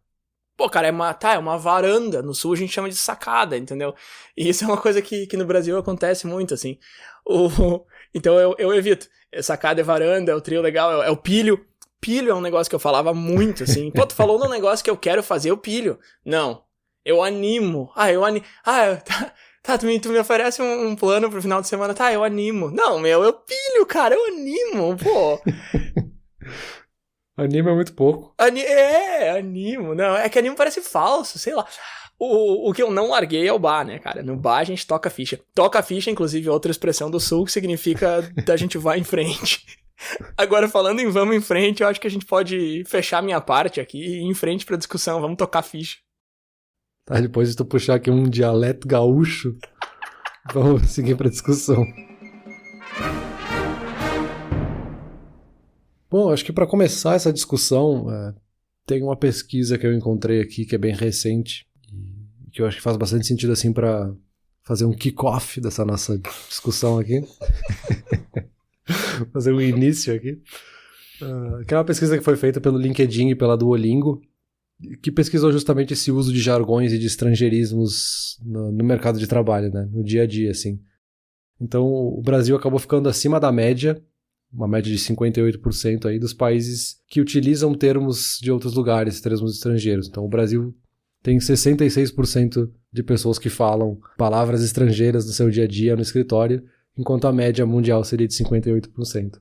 [SPEAKER 2] Pô, cara, é uma varanda. No sul a gente chama de sacada, entendeu? E isso é uma coisa que no Brasil acontece muito, assim. Então eu evito. Sacada é varanda, é o trio legal, é o pilho. Pilho é um negócio que eu falava muito, assim. Pô, tu falou num negócio que eu quero fazer, eu pilho. Não. Eu animo. Tu me oferece um plano pro final de semana. Eu animo. Não, eu pilho, cara, eu animo, pô.
[SPEAKER 1] Animo é muito pouco.
[SPEAKER 2] Animo. Não, é que animo parece falso, sei lá. O que eu não larguei é o bar, né, cara? No bar a gente toca ficha. Toca ficha, inclusive, é outra expressão do sul que significa a gente vai em frente. Agora, falando em vamos em frente, eu acho que a gente pode fechar minha parte aqui e ir em frente pra discussão. Vamos tocar ficha.
[SPEAKER 1] Depois de tu puxar aqui um dialeto gaúcho, vamos seguir pra discussão. Bom, acho que para começar essa discussão, tem uma pesquisa que eu encontrei aqui que é bem recente, que eu acho que faz bastante sentido assim para fazer um kick-off dessa nossa discussão aqui. Fazer um início aqui. Que é uma pesquisa que foi feita pelo LinkedIn e pela Duolingo, que pesquisou justamente esse uso de jargões e de estrangeirismos no mercado de trabalho, né? No dia a dia, assim. Então, o Brasil acabou ficando acima da média, uma média de 58% aí, dos países que utilizam termos de outros lugares, termos estrangeiros. Então, o Brasil tem 66% de pessoas que falam palavras estrangeiras no seu dia a dia no escritório, enquanto a média mundial seria de 58%.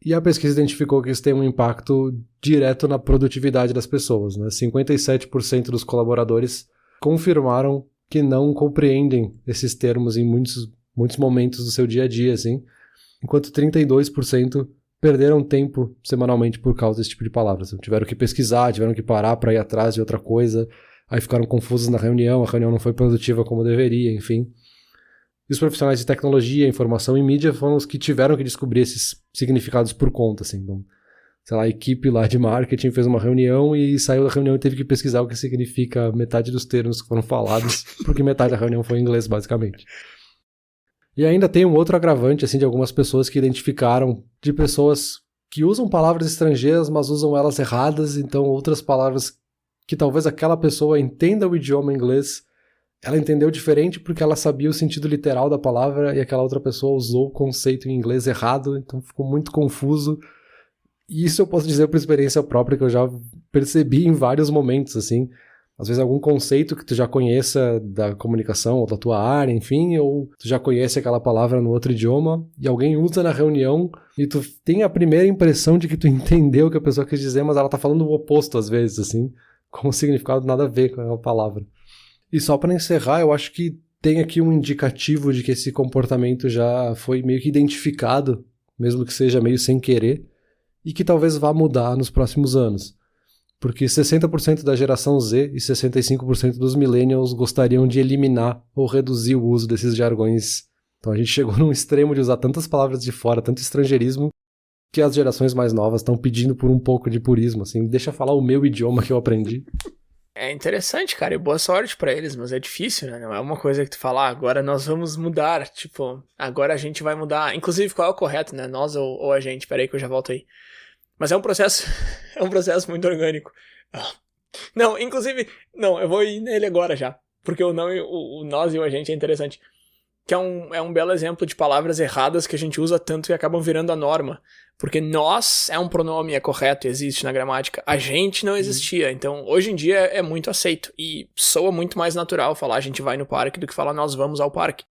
[SPEAKER 1] E a pesquisa identificou que isso tem um impacto direto na produtividade das pessoas, né? 57% dos colaboradores confirmaram que não compreendem esses termos em muitos momentos do seu dia a dia, assim, enquanto 32% perderam tempo semanalmente por causa desse tipo de palavras. Tiveram que pesquisar, tiveram que parar para ir atrás de outra coisa, aí ficaram confusos na reunião, a reunião não foi produtiva como deveria, enfim. E os profissionais de tecnologia, informação e mídia foram os que tiveram que descobrir esses significados por conta, assim. Então, sei lá, a equipe lá de marketing fez uma reunião e saiu da reunião e teve que pesquisar o que significa metade dos termos que foram falados, porque metade da reunião foi em inglês, basicamente. E ainda tem um outro agravante, assim, de algumas pessoas que identificaram, de pessoas que usam palavras estrangeiras, mas usam elas erradas, então outras palavras que talvez aquela pessoa entenda o idioma inglês, ela entendeu diferente porque ela sabia o sentido literal da palavra e aquela outra pessoa usou o conceito em inglês errado, então ficou muito confuso. E isso eu posso dizer por experiência própria, que eu já percebi em vários momentos, assim. Às vezes algum conceito que tu já conheça da comunicação ou da tua área, enfim, ou tu já conhece aquela palavra no outro idioma e alguém usa na reunião e tu tem a primeira impressão de que tu entendeu o que a pessoa quis dizer, mas ela tá falando o oposto às vezes, assim, com um significado nada a ver com a palavra. E só para encerrar, eu acho que tem aqui um indicativo de que esse comportamento já foi meio que identificado, mesmo que seja meio sem querer, e que talvez vá mudar nos próximos anos. Porque 60% da geração Z e 65% dos millennials gostariam de eliminar ou reduzir o uso desses jargões. Então a gente chegou num extremo de usar tantas palavras de fora, tanto estrangeirismo, que as gerações mais novas estão pedindo por um pouco de purismo, assim, deixa eu falar o meu idioma que eu aprendi.
[SPEAKER 2] É interessante, cara, e boa sorte pra eles, mas é difícil, né? Não é uma coisa que tu fala, agora nós vamos mudar, tipo, agora a gente vai mudar. Inclusive, qual é o correto, né? Nós ou a gente? Peraí que eu já volto aí. Mas é um processo, é um processo muito orgânico. Não, inclusive, não, eu vou ir nele agora já, porque o não, o nós e o a gente é interessante. Que é um belo exemplo de palavras erradas que a gente usa tanto e acabam virando a norma. Porque nós é um pronome, é correto, existe na gramática. A gente não existia. Então, hoje em dia é muito aceito. E soa muito mais natural falar a gente vai no parque do que falar nós vamos ao parque.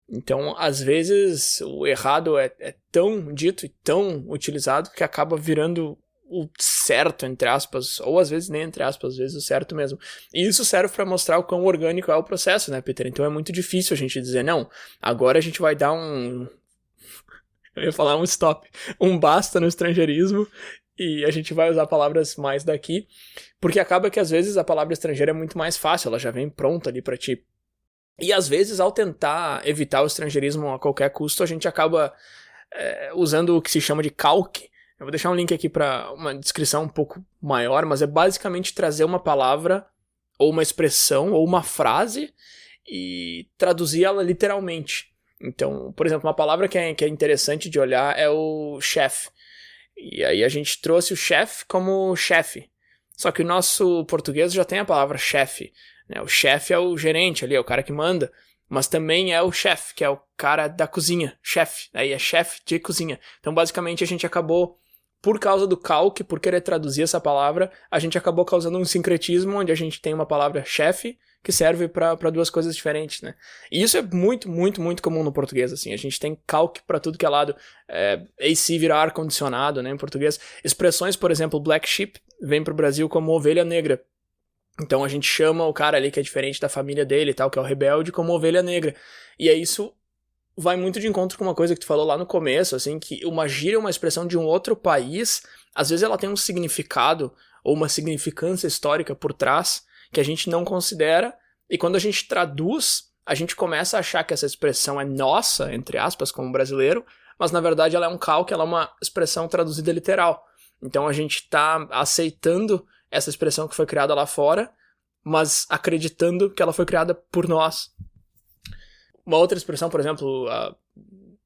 [SPEAKER 2] Então, às vezes, o errado é tão dito e tão utilizado que acaba virando o certo, entre aspas, ou às vezes nem entre aspas, às vezes o certo mesmo. E isso serve para mostrar o quão orgânico é o processo, né, Peter? Então é muito difícil a gente dizer, não, agora a gente vai dar eu ia falar um stop, um basta no estrangeirismo e a gente vai usar palavras mais daqui, porque acaba que às vezes a palavra estrangeira é muito mais fácil, ela já vem pronta ali para ti. E às vezes, ao tentar evitar o estrangeirismo a qualquer custo, a gente acaba usando o que se chama de calque. Eu vou deixar um link aqui para uma descrição um pouco maior, mas é basicamente trazer uma palavra, ou uma expressão, ou uma frase e traduzir ela literalmente. Então, por exemplo, uma palavra que é interessante de olhar é o chefe. E aí a gente trouxe o chefe como chefe. Só que o nosso português já tem a palavra chefe. Né? O chefe é o gerente ali, é o cara que manda. Mas também é o chefe, que é o cara da cozinha. Chefe. Aí é chefe de cozinha. Então, basicamente, a gente acabou, por causa do calque, por querer traduzir essa palavra, a gente acabou causando um sincretismo onde a gente tem uma palavra chefe que serve para duas coisas diferentes, né? E isso é muito, muito, muito comum no português, assim. A gente tem calque para tudo que é lado. AC vira ar-condicionado, né, em português. Expressões, por exemplo, black sheep, vem pro Brasil como ovelha negra. Então a gente chama o cara ali que é diferente da família dele e tal, que é o rebelde, como ovelha negra. E aí isso vai muito de encontro com uma coisa que tu falou lá no começo, assim, que uma gíria, uma expressão de um outro país, às vezes ela tem um significado ou uma significância histórica por trás que a gente não considera, e quando a gente traduz, a gente começa a achar que essa expressão é nossa, entre aspas, como brasileiro, mas na verdade ela é um calque, ela é uma expressão traduzida literal. Então a gente está aceitando essa expressão que foi criada lá fora, mas acreditando que ela foi criada por nós. Uma outra expressão, por exemplo,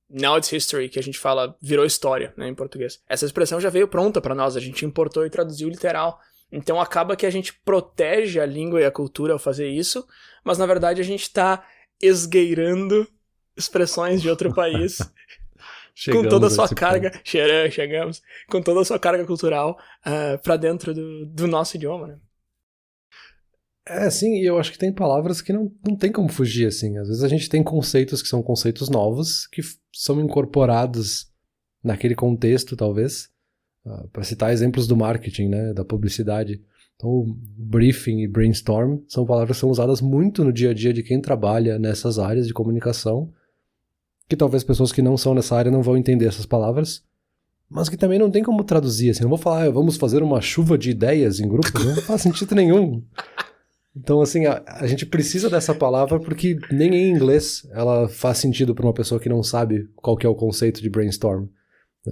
[SPEAKER 2] now it's history, que a gente fala virou história, né, em português. Essa expressão já veio pronta para nós, a gente importou e traduziu literal. Então acaba que a gente protege a língua e a cultura ao fazer isso, mas na verdade a gente está esgueirando expressões de outro país com toda a sua carga, chegamos, com toda a sua carga cultural para dentro do nosso idioma, né?
[SPEAKER 1] Sim, e eu acho que tem palavras que não tem como fugir, assim. Às vezes a gente tem conceitos que são conceitos novos, que são incorporados naquele contexto, talvez, para citar exemplos do marketing, né, da publicidade. Então, briefing e brainstorm são palavras que são usadas muito no dia a dia de quem trabalha nessas áreas de comunicação, que talvez pessoas que não são nessa área não vão entender essas palavras, mas que também não tem como traduzir, assim. Não vou falar, vamos fazer uma chuva de ideias em grupo, não faz sentido nenhum. Então, assim, a gente precisa dessa palavra porque nem em inglês ela faz sentido para uma pessoa que não sabe qual que é o conceito de brainstorm.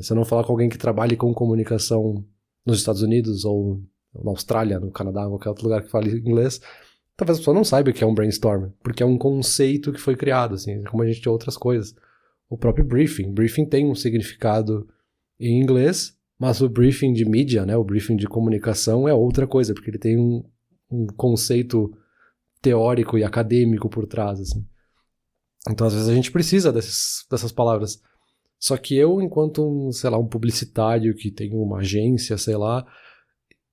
[SPEAKER 1] Se eu não falar com alguém que trabalhe com comunicação nos Estados Unidos ou na Austrália, no Canadá, qualquer outro lugar que fale inglês, talvez a pessoa não saiba o que é um brainstorm, porque é um conceito que foi criado, assim, como a gente tem outras coisas. O próprio briefing. Briefing tem um significado em inglês, mas o briefing de mídia, né, o briefing de comunicação é outra coisa, porque ele tem um conceito teórico e acadêmico por trás, assim. Então, às vezes, a gente precisa dessas palavras. Só que eu, enquanto um publicitário que tem uma agência, sei lá,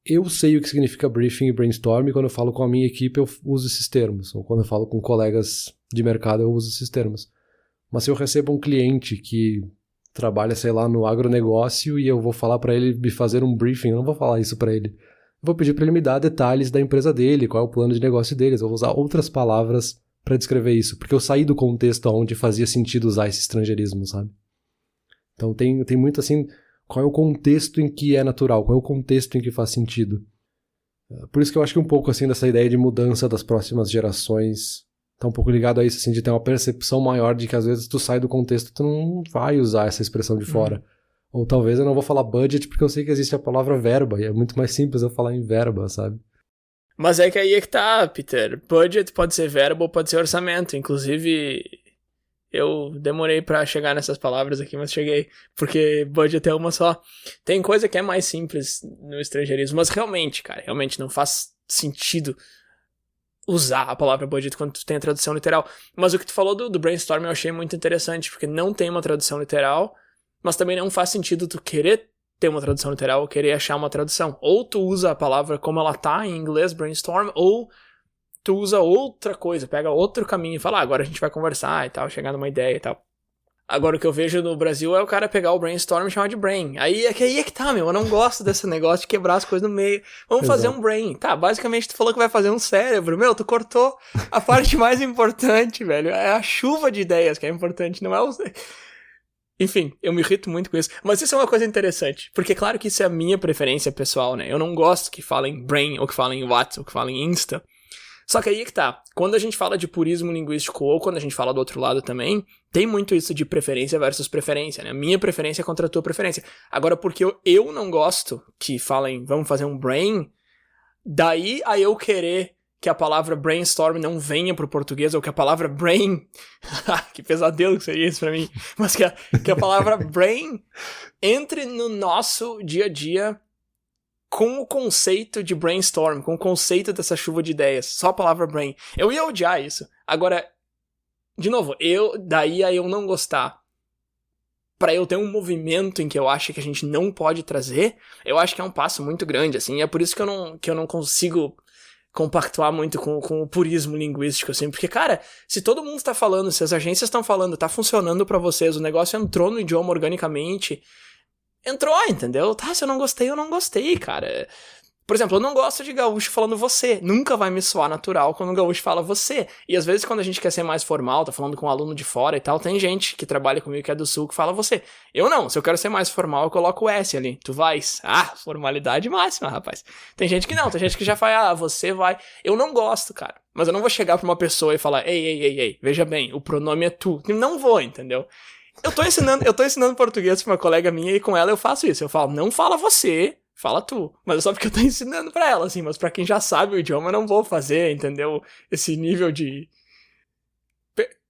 [SPEAKER 1] eu sei o que significa briefing e brainstorm, e quando eu falo com a minha equipe eu uso esses termos, ou quando eu falo com colegas de mercado eu uso esses termos. Mas se eu recebo um cliente que trabalha, sei lá, no agronegócio e eu vou falar para ele me fazer um briefing, eu não vou falar isso para ele. Eu vou pedir para ele me dar detalhes da empresa dele, qual é o plano de negócio deles, eu vou usar outras palavras para descrever isso, porque eu saí do contexto onde fazia sentido usar esse estrangeirismo, sabe? Então tem muito assim, qual é o contexto em que é natural, qual é o contexto em que faz sentido. Por isso que eu acho que um pouco assim dessa ideia de mudança das próximas gerações tá um pouco ligado a isso, assim, de ter uma percepção maior de que às vezes tu sai do contexto, tu não vai usar essa expressão de fora. Ou talvez eu não vou falar budget porque eu sei que existe a palavra verba, e é muito mais simples eu falar em verba, sabe?
[SPEAKER 2] Mas é que aí é que tá, Peter. Budget pode ser verba ou pode ser orçamento. Inclusive, eu demorei pra chegar nessas palavras aqui, mas cheguei. Porque budget é uma só. Tem coisa que é mais simples no estrangeirismo, mas realmente, cara, realmente não faz sentido usar a palavra budget quando tu tem a tradução literal. Mas o que tu falou do brainstorm eu achei muito interessante, porque não tem uma tradução literal, mas também não faz sentido tu querer ter uma tradução literal ou querer achar uma tradução. Ou tu usa a palavra como ela tá em inglês, brainstorm, ou tu usa outra coisa, pega outro caminho e fala, agora a gente vai conversar e tal, chegar numa ideia e tal. Agora o que eu vejo no Brasil é o cara pegar o brainstorm e chamar de brain. Aí é que tá, meu, eu não gosto desse negócio de quebrar as coisas no meio. Vamos fazer um brain. Tá, basicamente tu falou que vai fazer um cérebro. Meu, tu cortou a parte mais importante, velho. É a chuva de ideias que é importante, não é o... Enfim, eu me irrito muito com isso. Mas isso é uma coisa interessante, porque claro que isso é a minha preferência pessoal, né? Eu não gosto que falem brain, ou que falem what, ou que falem insta. Só que aí é que tá, quando a gente fala de purismo linguístico ou quando a gente fala do outro lado também, tem muito isso de preferência versus preferência, né? Minha preferência contra a tua preferência. Agora, porque eu não gosto que falem, vamos fazer um brain, daí a eu querer que a palavra brainstorm não venha pro português, ou que a palavra brain, que pesadelo que seria isso pra mim, mas que a palavra brain entre no nosso dia a dia com o conceito de brainstorm, com o conceito dessa chuva de ideias, só a palavra brain. Eu ia odiar isso. Agora, de novo, daí a eu não gostar, pra eu ter um movimento em que eu acho que a gente não pode trazer, eu acho que é um passo muito grande, assim, e é por isso que eu não consigo compactuar muito com o purismo linguístico, assim, porque, cara, se todo mundo tá falando, se as agências estão falando, tá funcionando pra vocês, o negócio entrou no idioma organicamente, entrou, entendeu? Tá, se eu não gostei, cara. Por exemplo, eu não gosto de gaúcho falando você. Nunca vai me soar natural quando o gaúcho fala você. E às vezes quando a gente quer ser mais formal, tá falando com um aluno de fora e tal, tem gente que trabalha comigo que é do sul que fala você. Eu não, se eu quero ser mais formal, eu coloco o S ali. Tu vais. Ah, formalidade máxima, rapaz. Tem gente que não, tem gente que já fala, você vai. Eu não gosto, cara. Mas eu não vou chegar pra uma pessoa e falar, ei, veja bem, o pronome é tu. Não vou, entendeu? Eu tô ensinando português pra uma colega minha e com ela eu faço isso. Eu falo, não fala você, fala tu. Mas é só porque eu tô ensinando pra ela, assim. Mas pra quem já sabe o idioma, eu não vou fazer, entendeu? Esse nível de...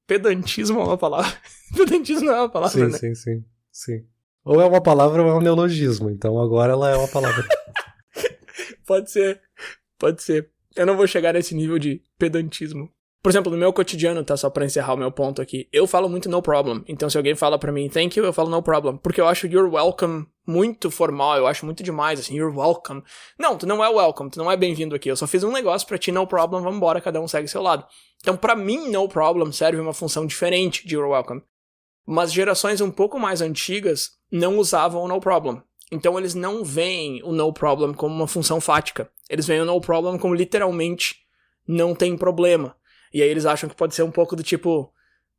[SPEAKER 2] Pedantismo é uma palavra. Pedantismo não é uma palavra, né?
[SPEAKER 1] Sim. Ou é uma palavra ou é um neologismo. Então agora ela é uma palavra.
[SPEAKER 2] Pode ser. Eu não vou chegar nesse nível de pedantismo. Por exemplo, no meu cotidiano, tá? Só pra encerrar o meu ponto aqui. Eu falo muito no problem. Então, se alguém fala pra mim thank you, eu falo no problem. Porque eu acho you're welcome muito formal. Eu acho muito demais, assim, you're welcome. Não, tu não é welcome. Tu não é bem-vindo aqui. Eu só fiz um negócio pra ti, no problem, vambora, cada um segue seu lado. Então, pra mim, no problem serve uma função diferente de you're welcome. Mas gerações um pouco mais antigas não usavam o no problem. Então, eles não veem o no problem como uma função fática. Eles veem o no problem como literalmente não tem problema. E aí eles acham que pode ser um pouco do tipo,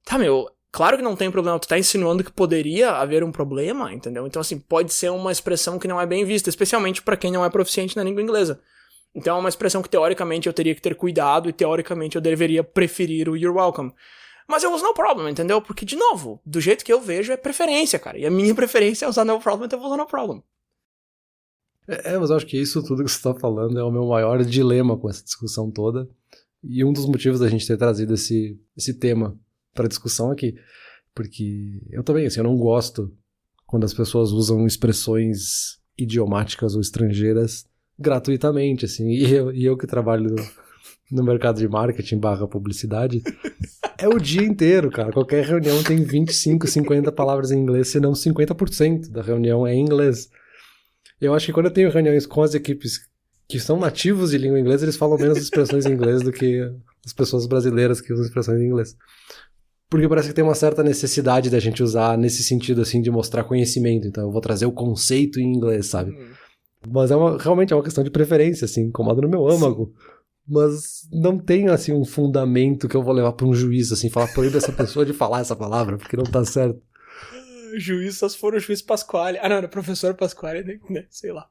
[SPEAKER 2] tá, meu, claro que não tem problema, tu tá insinuando que poderia haver um problema, entendeu? Então, assim, pode ser uma expressão que não é bem vista, especialmente pra quem não é proficiente na língua inglesa. Então é uma expressão que teoricamente eu teria que ter cuidado e teoricamente eu deveria preferir o you're welcome. Mas eu uso no problem, entendeu? Porque, de novo, do jeito que eu vejo é preferência, cara. E a minha preferência é usar no problem, então eu vou usar no problem.
[SPEAKER 1] Mas eu acho que isso tudo que você tá falando é o meu maior dilema com essa discussão toda. E um dos motivos da gente ter trazido esse tema para discussão aqui, porque eu também, assim, eu não gosto quando as pessoas usam expressões idiomáticas ou estrangeiras gratuitamente, assim, e eu que trabalho no mercado de marketing / publicidade, é o dia inteiro, cara, qualquer reunião tem 25, 50 palavras em inglês, se não 50% da reunião é em inglês. Eu acho que quando eu tenho reuniões com as equipes que são nativos de língua inglesa, eles falam menos expressões em inglês do que as pessoas brasileiras que usam expressões em inglês. Porque parece que tem uma certa necessidade da gente usar nesse sentido, assim, de mostrar conhecimento. Então eu vou trazer o conceito em inglês, sabe? Mas realmente é uma questão de preferência, assim, incomoda no meu âmago. Sim. Mas não tem, assim, um fundamento que eu vou levar pra um juiz, assim, falar, proíbe essa pessoa de falar essa palavra, porque não tá certo.
[SPEAKER 2] Juiz, só se for o juiz Pasquale. Ah, não, era o professor Pasquale, né? Sei lá.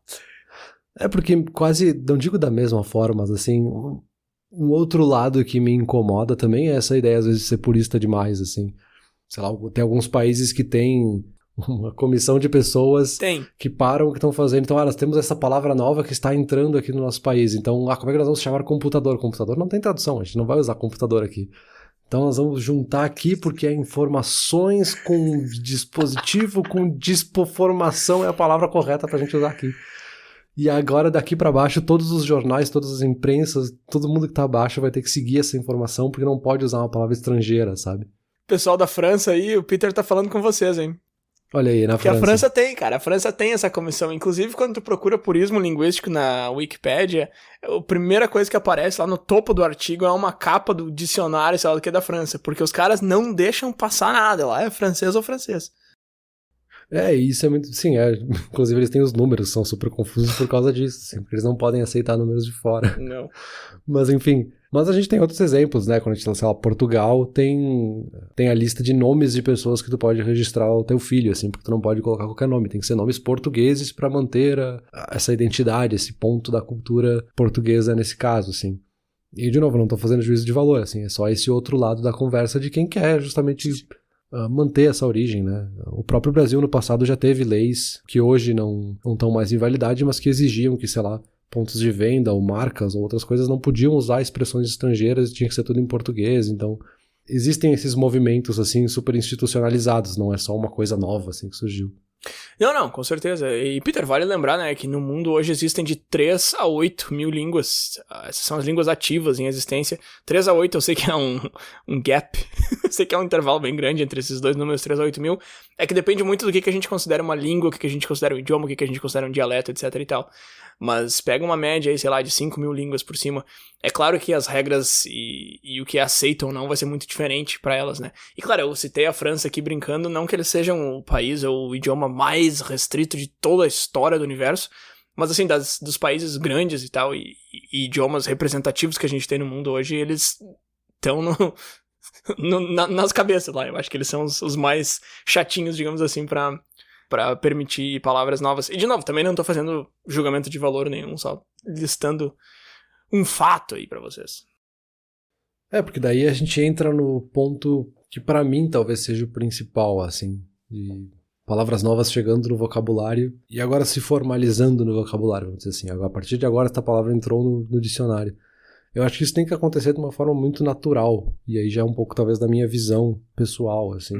[SPEAKER 1] É porque quase, não digo da mesma forma, mas assim, um outro lado que me incomoda também é essa ideia, às vezes, de ser purista demais, assim. Sei lá, tem alguns países que tem uma comissão de pessoas que param o que estão fazendo. Então, nós temos essa palavra nova que está entrando aqui no nosso país. Então, como é que nós vamos chamar computador? Computador não tem tradução, a gente não vai usar computador aqui. Então nós vamos juntar aqui porque é informações com dispositivo, com dispoformação é a palavra correta pra gente usar aqui. E agora daqui pra baixo todos os jornais, todas as imprensas, todo mundo que tá abaixo vai ter que seguir essa informação porque não pode usar uma palavra estrangeira, sabe?
[SPEAKER 2] Pessoal da França aí, o Peter tá falando com vocês, hein?
[SPEAKER 1] Olha aí, na França.
[SPEAKER 2] Porque a França tem, cara. A França tem essa comissão. Inclusive, quando tu procura purismo linguístico na Wikipédia, a primeira coisa que aparece lá no topo do artigo é uma capa do dicionário, sei lá do que, da França. Porque os caras não deixam passar nada. Lá é francês ou francês.
[SPEAKER 1] Isso é muito... Sim, inclusive eles têm os números, são super confusos por causa disso, assim, porque eles não podem aceitar números de fora.
[SPEAKER 2] Não.
[SPEAKER 1] Mas enfim, a gente tem outros exemplos, né? Quando a gente, sei lá, Portugal tem a lista de nomes de pessoas que tu pode registrar o teu filho, assim, porque tu não pode colocar qualquer nome, tem que ser nomes portugueses pra manter essa identidade, esse ponto da cultura portuguesa nesse caso, assim. E, de novo, não tô fazendo juízo de valor, assim, é só esse outro lado da conversa de quem quer justamente... manter essa origem, né? O próprio Brasil no passado já teve leis que hoje não estão mais em validade, mas que exigiam que, sei lá, pontos de venda ou marcas ou outras coisas não podiam usar expressões estrangeiras, tinha que ser tudo em português, então existem esses movimentos assim super institucionalizados, não é só uma coisa nova assim que surgiu.
[SPEAKER 2] Não, com certeza. E, Peter, vale lembrar, né, que no mundo hoje existem de 3 a 8 mil línguas. Essas são as línguas ativas em existência. 3 a 8 eu sei que é um gap. Eu sei que é um intervalo bem grande entre esses dois números, 3 a 8 mil. É que depende muito do que a gente considera uma língua, o que a gente considera um idioma, o que a gente considera um dialeto, etc e tal. Mas pega uma média aí, sei lá, de 5 mil línguas por cima. É claro que as regras e o que é aceito ou não vai ser muito diferente pra elas, né? E claro, eu citei a França aqui brincando, não que eles sejam o país ou o idioma mais restrito de toda a história do universo, mas assim, dos países grandes e tal, e idiomas representativos que a gente tem no mundo hoje, eles estão nas cabeças lá. Eu acho que eles são os mais chatinhos, digamos assim, pra permitir palavras novas. E de novo, também não tô fazendo julgamento de valor nenhum, só listando um fato aí pra vocês.
[SPEAKER 1] Porque daí a gente entra no ponto que pra mim talvez seja o principal, assim, de palavras novas chegando no vocabulário e agora se formalizando no vocabulário, vamos dizer assim. A partir de agora essa palavra entrou no dicionário. Eu acho que isso tem que acontecer de uma forma muito natural, e aí já é um pouco talvez da minha visão pessoal, assim.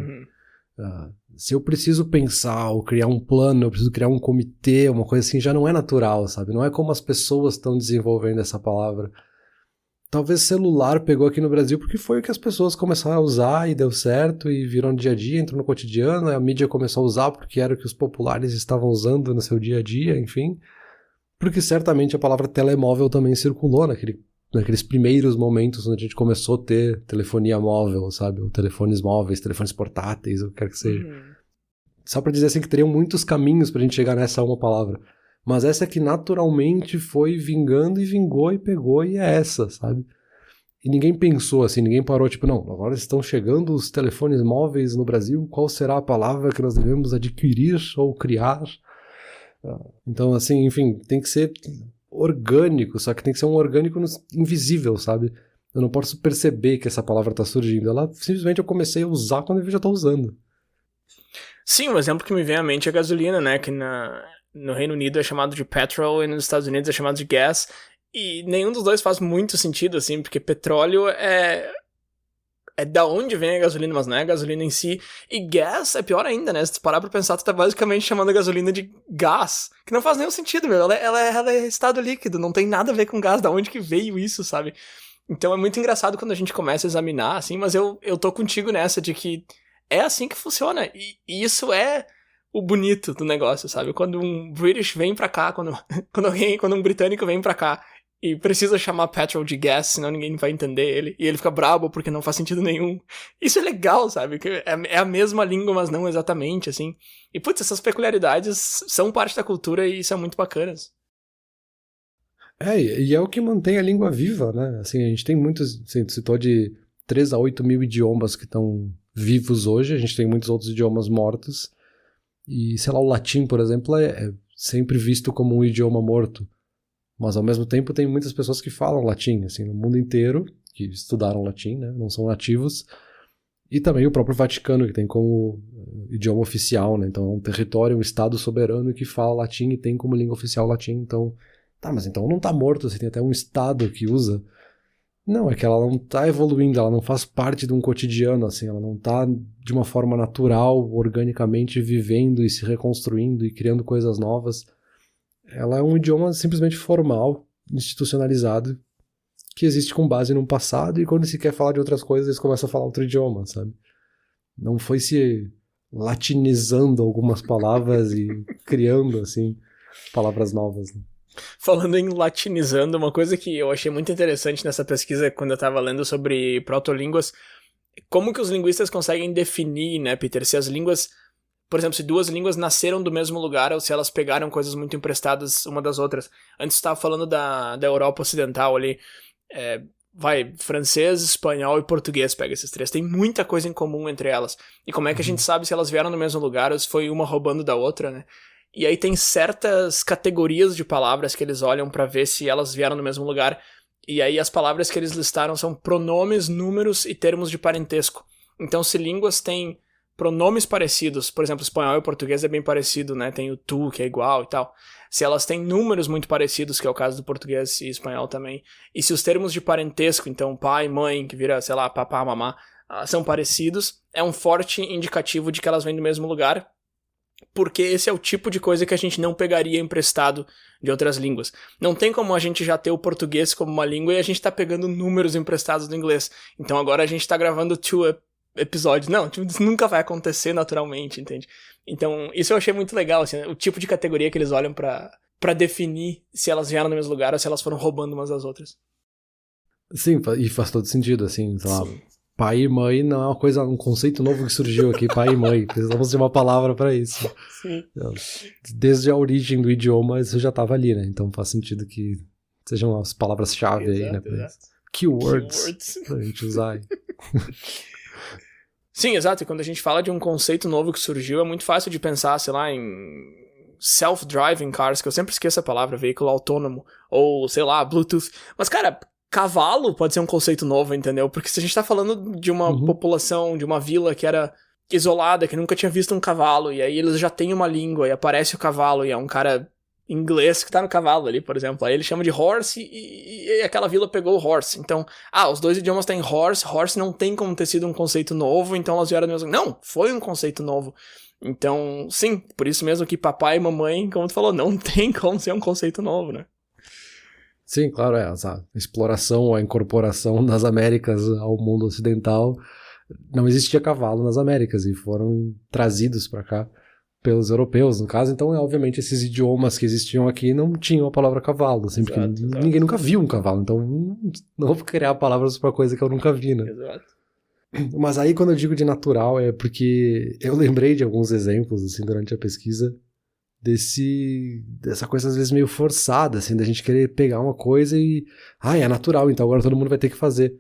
[SPEAKER 1] Se eu preciso pensar ou criar um plano, eu preciso criar um comitê, uma coisa assim, já não é natural, sabe? Não é como as pessoas estão desenvolvendo essa palavra. Talvez celular pegou aqui no Brasil porque foi o que as pessoas começaram a usar e deu certo e virou no dia a dia, entrou no cotidiano, a mídia começou a usar porque era o que os populares estavam usando no seu dia a dia, enfim. Porque certamente a palavra telemóvel também circulou naqueles primeiros momentos onde a gente começou a ter telefonia móvel, sabe? Ou telefones móveis, telefones portáteis, o que quer que seja. Só pra dizer assim que teriam muitos caminhos pra gente chegar nessa uma palavra. Mas essa que naturalmente foi vingando e vingou e pegou e é essa, sabe? E ninguém pensou assim, ninguém parou tipo, não, agora estão chegando os telefones móveis no Brasil, qual será a palavra que nós devemos adquirir ou criar? Então assim, enfim, tem que ser orgânico, só que tem que ser um orgânico invisível, sabe? Eu não posso perceber que essa palavra está surgindo. Ela simplesmente eu comecei a usar quando eu já estou usando.
[SPEAKER 2] Sim, um exemplo que me vem à mente é a gasolina, né? Que no Reino Unido é chamado de petrol e nos Estados Unidos é chamado de gas. E nenhum dos dois faz muito sentido, assim, porque petróleo é da onde vem a gasolina, mas não é a gasolina em si. E gas é pior ainda, né? Se tu parar pra pensar, tu tá basicamente chamando a gasolina de gás, que não faz nenhum sentido, meu. Ela é estado líquido, não tem nada a ver com gás, da onde que veio isso, sabe? Então é muito engraçado quando a gente começa a examinar, assim, mas eu tô contigo nessa de que é assim que funciona. E isso é o bonito do negócio, sabe? Quando um British vem pra cá, quando um britânico vem pra cá e precisa chamar petrol de gas, senão ninguém vai entender ele, e ele fica brabo porque não faz sentido nenhum. Isso é legal, sabe? Que é a mesma língua, mas não exatamente, assim. E, putz, essas peculiaridades são parte da cultura e são muito bacanas.
[SPEAKER 1] E é o que mantém a língua viva, né? Assim, a gente tem muitos, assim, tu citou de 3 a 8 mil idiomas que estão vivos hoje, a gente tem muitos outros idiomas mortos, e, sei lá, o latim, por exemplo, é sempre visto como um idioma morto, mas ao mesmo tempo tem muitas pessoas que falam latim, assim, no mundo inteiro, que estudaram latim, né? Não são nativos, e também o próprio Vaticano, que tem como idioma oficial, né? Então é um território, um estado soberano que fala latim e tem como língua oficial latim, então... Tá, mas então não tá morto, assim, tem até um estado que usa. Não, é que ela não tá evoluindo, ela não faz parte de um cotidiano, assim, ela não tá de uma forma natural, organicamente vivendo e se reconstruindo e criando coisas novas. Ela é um idioma simplesmente formal, institucionalizado, que existe com base num passado, e quando se quer falar de outras coisas, eles começam a falar outro idioma, sabe? Não foi se latinizando algumas palavras e criando, assim, palavras novas, né?
[SPEAKER 2] Falando em latinizando, uma coisa que eu achei muito interessante nessa pesquisa quando eu tava lendo sobre protolínguas, como que os linguistas conseguem definir, né, Peter, se as línguas, por exemplo, se duas línguas nasceram do mesmo lugar ou se elas pegaram coisas muito emprestadas uma das outras. Antes estava falando da Europa Ocidental ali, francês, espanhol e português, pega esses três. Tem muita coisa em comum entre elas. E como é que a gente sabe se elas vieram do mesmo lugar ou se foi uma roubando da outra, né? E aí tem certas categorias de palavras que eles olham pra ver se elas vieram do mesmo lugar. E aí as palavras que eles listaram são pronomes, números e termos de parentesco. Então se línguas têm pronomes parecidos, por exemplo, espanhol e português é bem parecido, né? Tem o tu, que é igual e tal. Se elas têm números muito parecidos, que é o caso do português e espanhol também. E se os termos de parentesco, então pai, mãe, que vira, sei lá, papá, mamá, são parecidos, é um forte indicativo de que elas vêm do mesmo lugar, porque esse é o tipo de coisa que a gente não pegaria emprestado de outras línguas. Não tem como a gente já ter o português como uma língua e a gente tá pegando números emprestados do inglês. Então agora a gente tá gravando 2 episódios. Não, isso nunca vai acontecer naturalmente, entende? Então isso eu achei muito legal, assim, o tipo de categoria que eles olham pra definir se elas vieram do mesmo lugar ou se elas foram roubando umas das outras.
[SPEAKER 1] Sim, e faz todo sentido, assim, sei lá...
[SPEAKER 2] Sim.
[SPEAKER 1] Pai e mãe não é uma coisa, um conceito novo que surgiu aqui, pai e mãe. Precisamos de uma palavra para isso.
[SPEAKER 2] Sim.
[SPEAKER 1] Desde a origem do idioma, isso já estava ali, né? Então faz sentido que sejam as palavras-chave aí, né? Keywords pra gente usar.
[SPEAKER 2] Sim, exato. E quando a gente fala de um conceito novo que surgiu, é muito fácil de pensar, sei lá, em self-driving cars, que eu sempre esqueço a palavra, veículo autônomo, ou, sei lá, Bluetooth. Mas, cara... Cavalo pode ser um conceito novo, entendeu? Porque se a gente tá falando de uma população, de uma vila que era isolada, que nunca tinha visto um cavalo, e aí eles já têm uma língua, e aparece o cavalo, e é um cara inglês que tá no cavalo ali, por exemplo. Aí ele chama de horse, e aquela vila pegou o horse. Então, os dois idiomas têm horse não tem como ter sido um conceito novo, então elas vieram do mesmo... Não, foi um conceito novo. Então, sim, por isso mesmo que papai e mamãe, como tu falou, não tem como ser um conceito novo, né?
[SPEAKER 1] Sim, claro, a exploração, a incorporação das Américas ao mundo ocidental, não existia cavalo nas Américas e foram trazidos para cá pelos europeus, no caso. Então, obviamente, esses idiomas que existiam aqui não tinham a palavra cavalo, assim, porque ninguém nunca viu um cavalo, então não vou criar palavras para coisa que eu nunca vi, né?
[SPEAKER 2] Exato.
[SPEAKER 1] Mas aí, quando eu digo de natural, é porque eu lembrei de alguns exemplos, assim, durante a pesquisa, dessa coisa às vezes meio forçada, assim, da gente querer pegar uma coisa e... é natural, então agora todo mundo vai ter que fazer.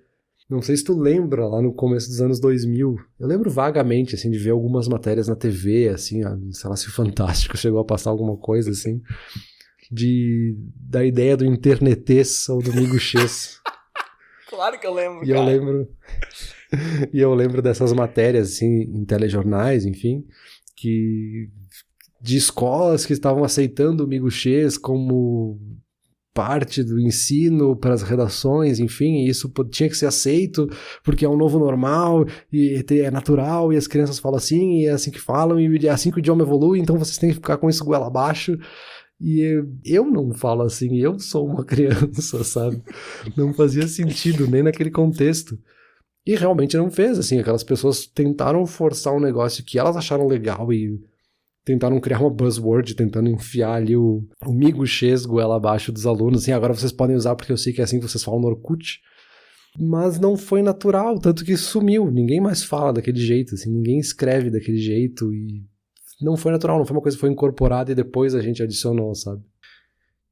[SPEAKER 1] Não sei se tu lembra, lá no começo dos anos 2000, eu lembro vagamente, assim, de ver algumas matérias na TV, assim, sei lá se o Fantástico chegou a passar alguma coisa, assim, da ideia do internetês ou do miguxês.
[SPEAKER 2] Claro que eu lembro,
[SPEAKER 1] e cara. Eu lembro dessas matérias, assim, em telejornais, enfim, de escolas que estavam aceitando o miguxês como parte do ensino para as redações, enfim, e isso tinha que ser aceito porque é um novo normal e é natural e as crianças falam assim e é assim que falam e é assim que o idioma evolui, então vocês têm que ficar com isso goela abaixo. E eu não falo assim, eu sou uma criança, sabe? Não fazia sentido nem naquele contexto. E realmente não fez, assim, aquelas pessoas tentaram forçar um negócio que elas acharam legal e tentaram criar uma buzzword, tentando enfiar ali o miguxês goela abaixo dos alunos, assim, agora vocês podem usar porque eu sei que é assim que vocês falam no Orkut. Mas não foi natural, tanto que sumiu. Ninguém mais fala daquele jeito, assim, ninguém escreve daquele jeito e não foi natural, não foi uma coisa que foi incorporada e depois a gente adicionou, sabe?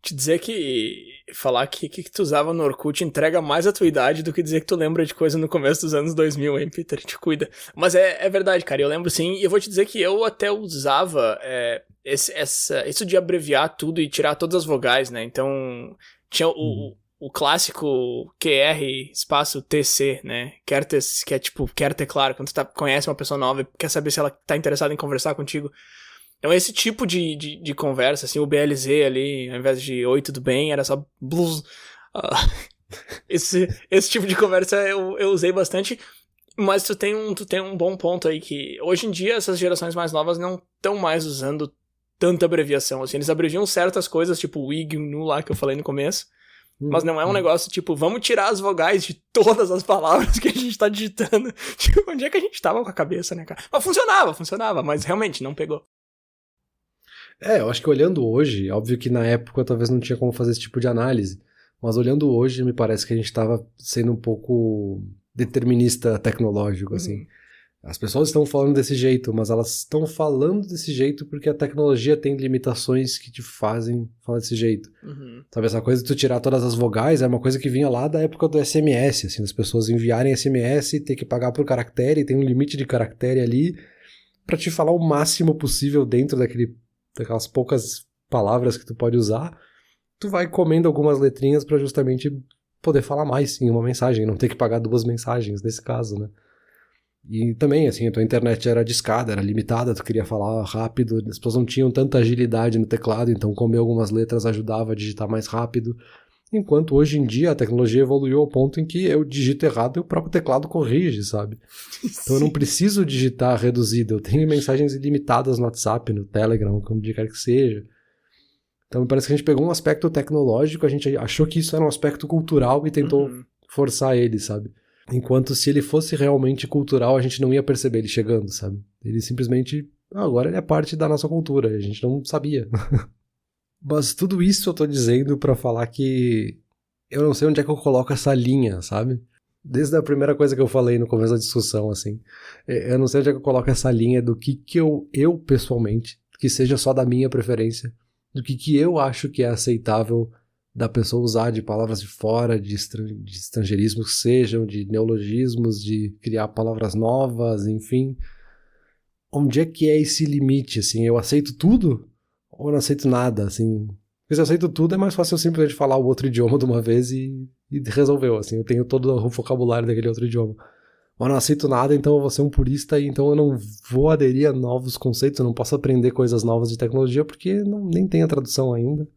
[SPEAKER 2] Te dizer que falar que tu usava no Orkut entrega mais a tua idade do que dizer que tu lembra de coisa no começo dos anos 2000, hein, Peter? Te cuida. Mas é verdade, cara, eu lembro sim, e eu vou te dizer que eu até usava isso de abreviar tudo e tirar todas as vogais, né? Então, tinha o clássico QR espaço TC, né? Que é tipo, quer ter claro, quando tu conhece uma pessoa nova e quer saber se ela tá interessada em conversar contigo. Então esse tipo de conversa, assim, o BLZ ali, ao invés de oi, tudo bem, era só blues. Esse tipo de conversa eu usei bastante, mas tu tem um bom ponto aí, que hoje em dia essas gerações mais novas não estão mais usando tanta abreviação, assim, eles abreviam certas coisas, tipo o IG, GNU lá que eu falei no começo, mas não é um negócio tipo, vamos tirar as vogais de todas as palavras que a gente tá digitando. Tipo, onde é que a gente tava com a cabeça, né, cara? Mas funcionava, mas realmente não pegou.
[SPEAKER 1] Eu acho que olhando hoje, óbvio que na época talvez não tinha como fazer esse tipo de análise, mas olhando hoje me parece que a gente estava sendo um pouco determinista tecnológico, assim. As pessoas estão falando desse jeito, mas elas estão falando desse jeito porque a tecnologia tem limitações que te fazem falar desse jeito. Sabe, essa coisa de tu tirar todas as vogais é uma coisa que vinha lá da época do SMS, assim, das pessoas enviarem SMS e ter que pagar por caractere, tem um limite de caractere ali pra te falar o máximo possível dentro daquelas poucas palavras que tu pode usar. Tu vai comendo algumas letrinhas pra justamente poder falar mais em uma mensagem, não ter que pagar 2 mensagens nesse caso, né? E também, assim, a tua internet era discada, era limitada, tu queria falar rápido, as pessoas não tinham tanta agilidade no teclado, então comer algumas letras ajudava a digitar mais rápido. Enquanto hoje em dia a tecnologia evoluiu ao ponto em que eu digito errado e o próprio teclado corrige, sabe? Então eu não preciso digitar reduzido, eu tenho mensagens ilimitadas no WhatsApp, no Telegram, onde quer que seja. Então me parece que a gente pegou um aspecto tecnológico, a gente achou que isso era um aspecto cultural e tentou forçar ele, sabe? Enquanto se ele fosse realmente cultural, a gente não ia perceber ele chegando, sabe? Ele simplesmente, agora ele é parte da nossa cultura, a gente não sabia. Mas tudo isso eu tô dizendo pra falar que eu não sei onde é que eu coloco essa linha, sabe? Desde a primeira coisa que eu falei no começo da discussão, assim. Eu não sei onde é que eu coloco essa linha do que eu pessoalmente, que seja só da minha preferência, do que eu acho que é aceitável da pessoa usar de palavras de fora, de estrangeirismos que sejam, de neologismos, de criar palavras novas, enfim. Onde é que é esse limite, assim? Eu aceito tudo ou eu não aceito nada, assim? Porque se eu aceito tudo, é mais fácil eu simplesmente falar o outro idioma de uma vez e resolveu, assim. Eu tenho todo o vocabulário daquele outro idioma. Mas eu não aceito nada, então eu vou ser um purista e então eu não vou aderir a novos conceitos, eu não posso aprender coisas novas de tecnologia porque nem tem a tradução ainda.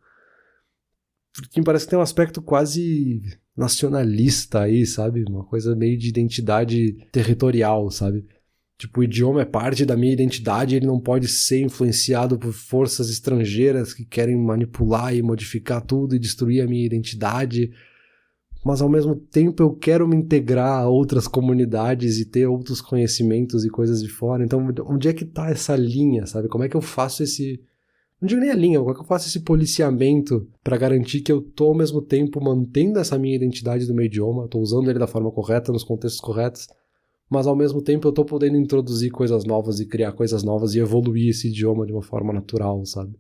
[SPEAKER 1] Porque me parece que tem um aspecto quase nacionalista aí, sabe? Uma coisa meio de identidade territorial, sabe? Tipo, o idioma é parte da minha identidade, ele não pode ser influenciado por forças estrangeiras que querem manipular e modificar tudo e destruir a minha identidade. Mas ao mesmo tempo eu quero me integrar a outras comunidades e ter outros conhecimentos e coisas de fora. Então, onde é que tá essa linha, sabe? Como é que eu faço esse... Não digo nem a linha, como é que eu faço esse policiamento para garantir que eu tô ao mesmo tempo mantendo essa minha identidade do meu idioma, tô usando ele da forma correta, nos contextos corretos, mas ao mesmo tempo eu tô podendo introduzir coisas novas e criar coisas novas e evoluir esse idioma de uma forma natural, sabe?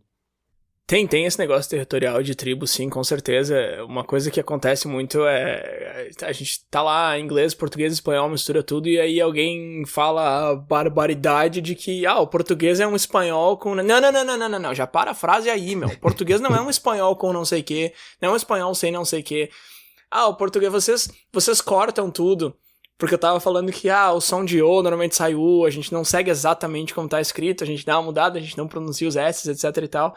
[SPEAKER 2] Tem esse negócio territorial de tribo, sim, com certeza. Uma coisa que acontece muito é... A gente tá lá, inglês, português, espanhol, mistura tudo, e aí alguém fala a barbaridade de que, o português é um espanhol com... Não, já para a frase aí, meu. O português não é um espanhol com não sei o quê, não é um espanhol sem não sei o quê. O português, vocês cortam tudo. Porque eu tava falando que, o som de O normalmente sai U, a gente não segue exatamente como tá escrito, a gente dá uma mudada, a gente não pronuncia os S, etc e tal.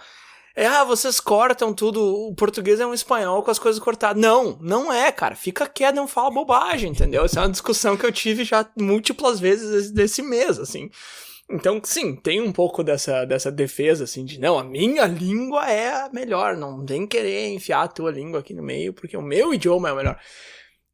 [SPEAKER 2] Vocês cortam tudo, o português é um espanhol com as coisas cortadas. Não é, cara, fica quieto, não fala bobagem, entendeu? Essa é uma discussão que eu tive já múltiplas vezes desse mês, assim. Então, sim, tem um pouco dessa defesa, assim, de não, a minha língua é a melhor, não tem querer enfiar a tua língua aqui no meio, porque o meu idioma é o melhor.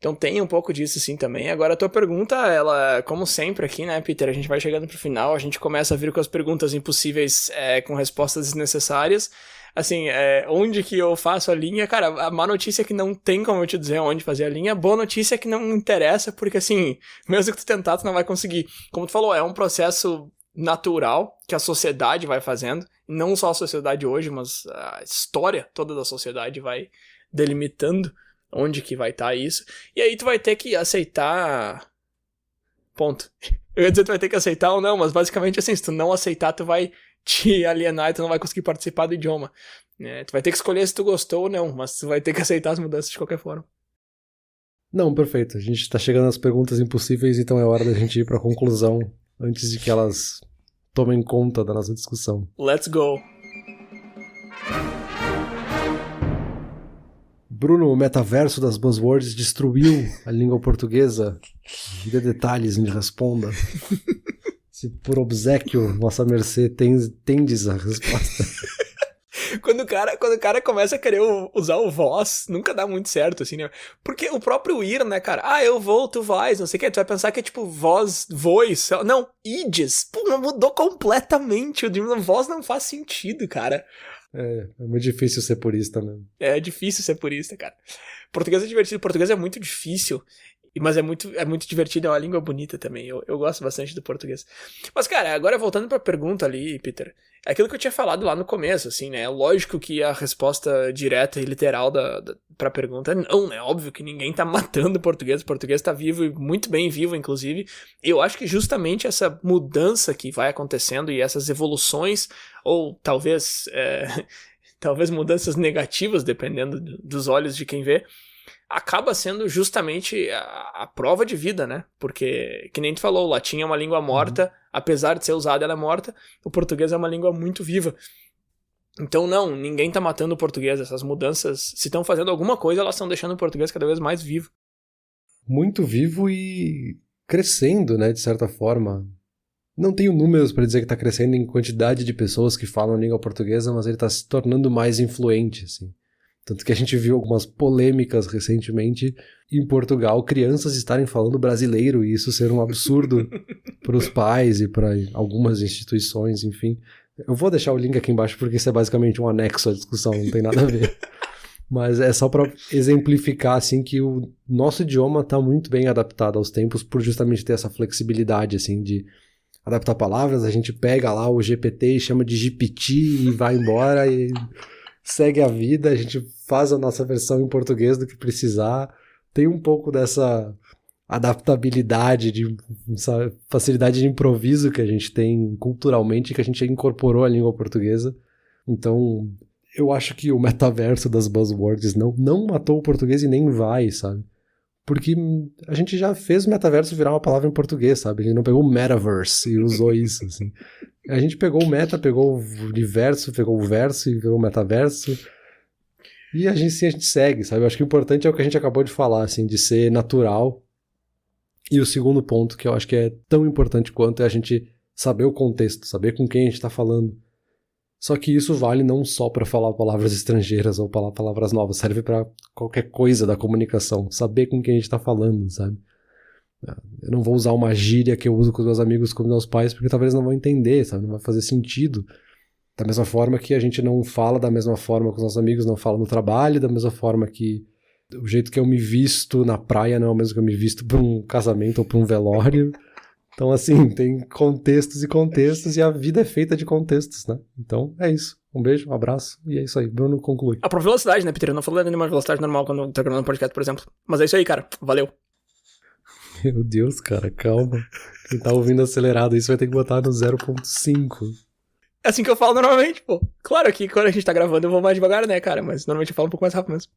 [SPEAKER 2] Então tem um pouco disso sim também. Agora a tua pergunta, ela, como sempre aqui, né, Peter, a gente vai chegando pro final, a gente começa a vir com as perguntas impossíveis com respostas desnecessárias. Assim, onde que eu faço a linha? Cara, a má notícia é que não tem como eu te dizer onde fazer a linha. A boa notícia é que não interessa, porque assim, mesmo que tu tentar, tu não vai conseguir. Como tu falou, é um processo natural que a sociedade vai fazendo. Não só a sociedade hoje, mas a história toda da sociedade vai delimitando onde que vai estar isso. E aí tu vai ter que aceitar... Ponto. Eu ia dizer que tu vai ter que aceitar ou não, mas basicamente assim, se tu não aceitar, tu vai te alienar e tu não vai conseguir participar do idioma. Tu vai ter que escolher se tu gostou ou não, mas tu vai ter que aceitar as mudanças de qualquer forma.
[SPEAKER 1] Não, perfeito. A gente tá chegando às perguntas impossíveis, então é hora da gente ir pra conclusão antes de que elas tomem conta da nossa discussão.
[SPEAKER 2] Let's go!
[SPEAKER 1] Bruno, o metaverso das buzzwords destruiu a língua portuguesa. Dê detalhes, me responda. Se por obséquio, vossa mercê, tendes a resposta.
[SPEAKER 2] Quando o cara começa a querer usar o voz, nunca dá muito certo, assim, né? Porque o próprio ir, né, cara? Ah, eu vou, tu vais, não sei o que. Tu vai pensar que é tipo voz, voz. Não, ides. Pô, mudou completamente. O voz não faz sentido, cara.
[SPEAKER 1] É muito difícil ser purista mesmo.
[SPEAKER 2] É difícil ser purista, cara. Português é divertido, português é muito difícil, mas é muito divertido, é uma língua bonita também. Eu gosto bastante do português. Mas, cara, agora voltando pra pergunta ali, Peter, é aquilo que eu tinha falado lá no começo, assim, né? É lógico que a resposta direta e literal pra pergunta é não, né? Óbvio que ninguém tá matando o português tá vivo e muito bem vivo, inclusive. Eu acho que justamente essa mudança que vai acontecendo e essas evoluções, ou talvez mudanças negativas, dependendo dos olhos de quem vê, acaba sendo justamente a prova de vida, né? Porque, que nem tu falou, o latim é uma língua morta, apesar de ser usada, ela é morta. O português é uma língua muito viva. Então, não, ninguém tá matando o português. Essas mudanças, se estão fazendo alguma coisa, elas estão deixando o português cada vez mais vivo.
[SPEAKER 1] Muito vivo e crescendo, né, de certa forma. Não tenho números para dizer que tá crescendo em quantidade de pessoas que falam língua portuguesa, mas ele tá se tornando mais influente, assim. Tanto que a gente viu algumas polêmicas recentemente em Portugal, crianças estarem falando brasileiro e isso ser um absurdo para os pais e para algumas instituições, enfim. Eu vou deixar o link aqui embaixo porque isso é basicamente um anexo à discussão, não tem nada a ver. Mas é só para exemplificar assim, que o nosso idioma está muito bem adaptado aos tempos por justamente ter essa flexibilidade assim, de adaptar palavras. A gente pega lá o GPT e chama de GPT e vai embora e segue a vida, a gente faz a nossa versão em português do que precisar. Tem um pouco dessa adaptabilidade, essa facilidade de improviso que a gente tem culturalmente, que a gente incorporou à língua portuguesa. Então, eu acho que o metaverso das buzzwords não matou o português e nem vai, sabe? Porque a gente já fez o metaverso virar uma palavra em português, sabe? A gente não pegou o metaverse e usou isso, assim. A gente pegou o meta, pegou o universo, pegou o verso e pegou o metaverso. E a gente segue, sabe? Eu acho que o importante é o que a gente acabou de falar, assim, de ser natural. E o segundo ponto, que eu acho que é tão importante quanto, é a gente saber o contexto, saber com quem a gente está falando. Só que isso vale não só para falar palavras estrangeiras ou falar palavras novas, serve para qualquer coisa da comunicação, saber com quem a gente está falando, sabe? Eu não vou usar uma gíria que eu uso com os meus amigos, com os meus pais, porque talvez não vão entender, sabe? Não vai fazer sentido. Da mesma forma que a gente não fala da mesma forma com os nossos amigos, não fala no trabalho, da mesma forma que o jeito que eu me visto na praia não é o mesmo que eu me visto para um casamento ou para um velório. Então, assim, tem contextos e contextos, e a vida é feita de contextos, né? Então, é isso. Um beijo, um abraço, e é isso aí. Bruno, conclui.
[SPEAKER 2] A própria velocidade, né, Peter? Eu não falei de nenhuma velocidade normal quando eu tô gravando um podcast, por exemplo. Mas é isso aí, cara. Valeu.
[SPEAKER 1] Meu Deus, cara, calma. Quem tá ouvindo acelerado, isso vai ter que botar no 0.5.
[SPEAKER 2] É assim que eu falo normalmente, pô. Claro que quando a gente tá gravando eu vou mais devagar, né, cara? Mas normalmente eu falo um pouco mais rápido mesmo.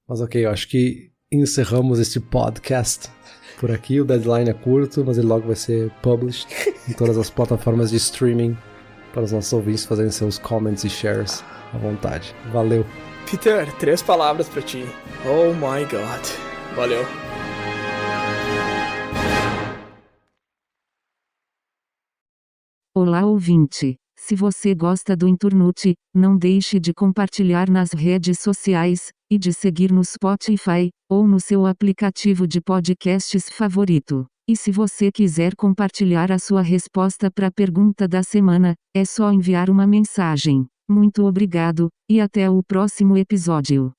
[SPEAKER 1] Mas ok, eu acho que encerramos este podcast por aqui. O deadline é curto, mas ele logo vai ser published em todas as plataformas de streaming para os nossos ouvintes fazerem seus comments e shares à vontade. Valeu.
[SPEAKER 2] Peter, 3 palavras pra ti. Oh my God. Valeu.
[SPEAKER 3] Olá, ouvinte. Se você gosta do Inturnute, não deixe de compartilhar nas redes sociais, e de seguir no Spotify, ou no seu aplicativo de podcasts favorito. E se você quiser compartilhar a sua resposta para a pergunta da semana, é só enviar uma mensagem. Muito obrigado, e até o próximo episódio.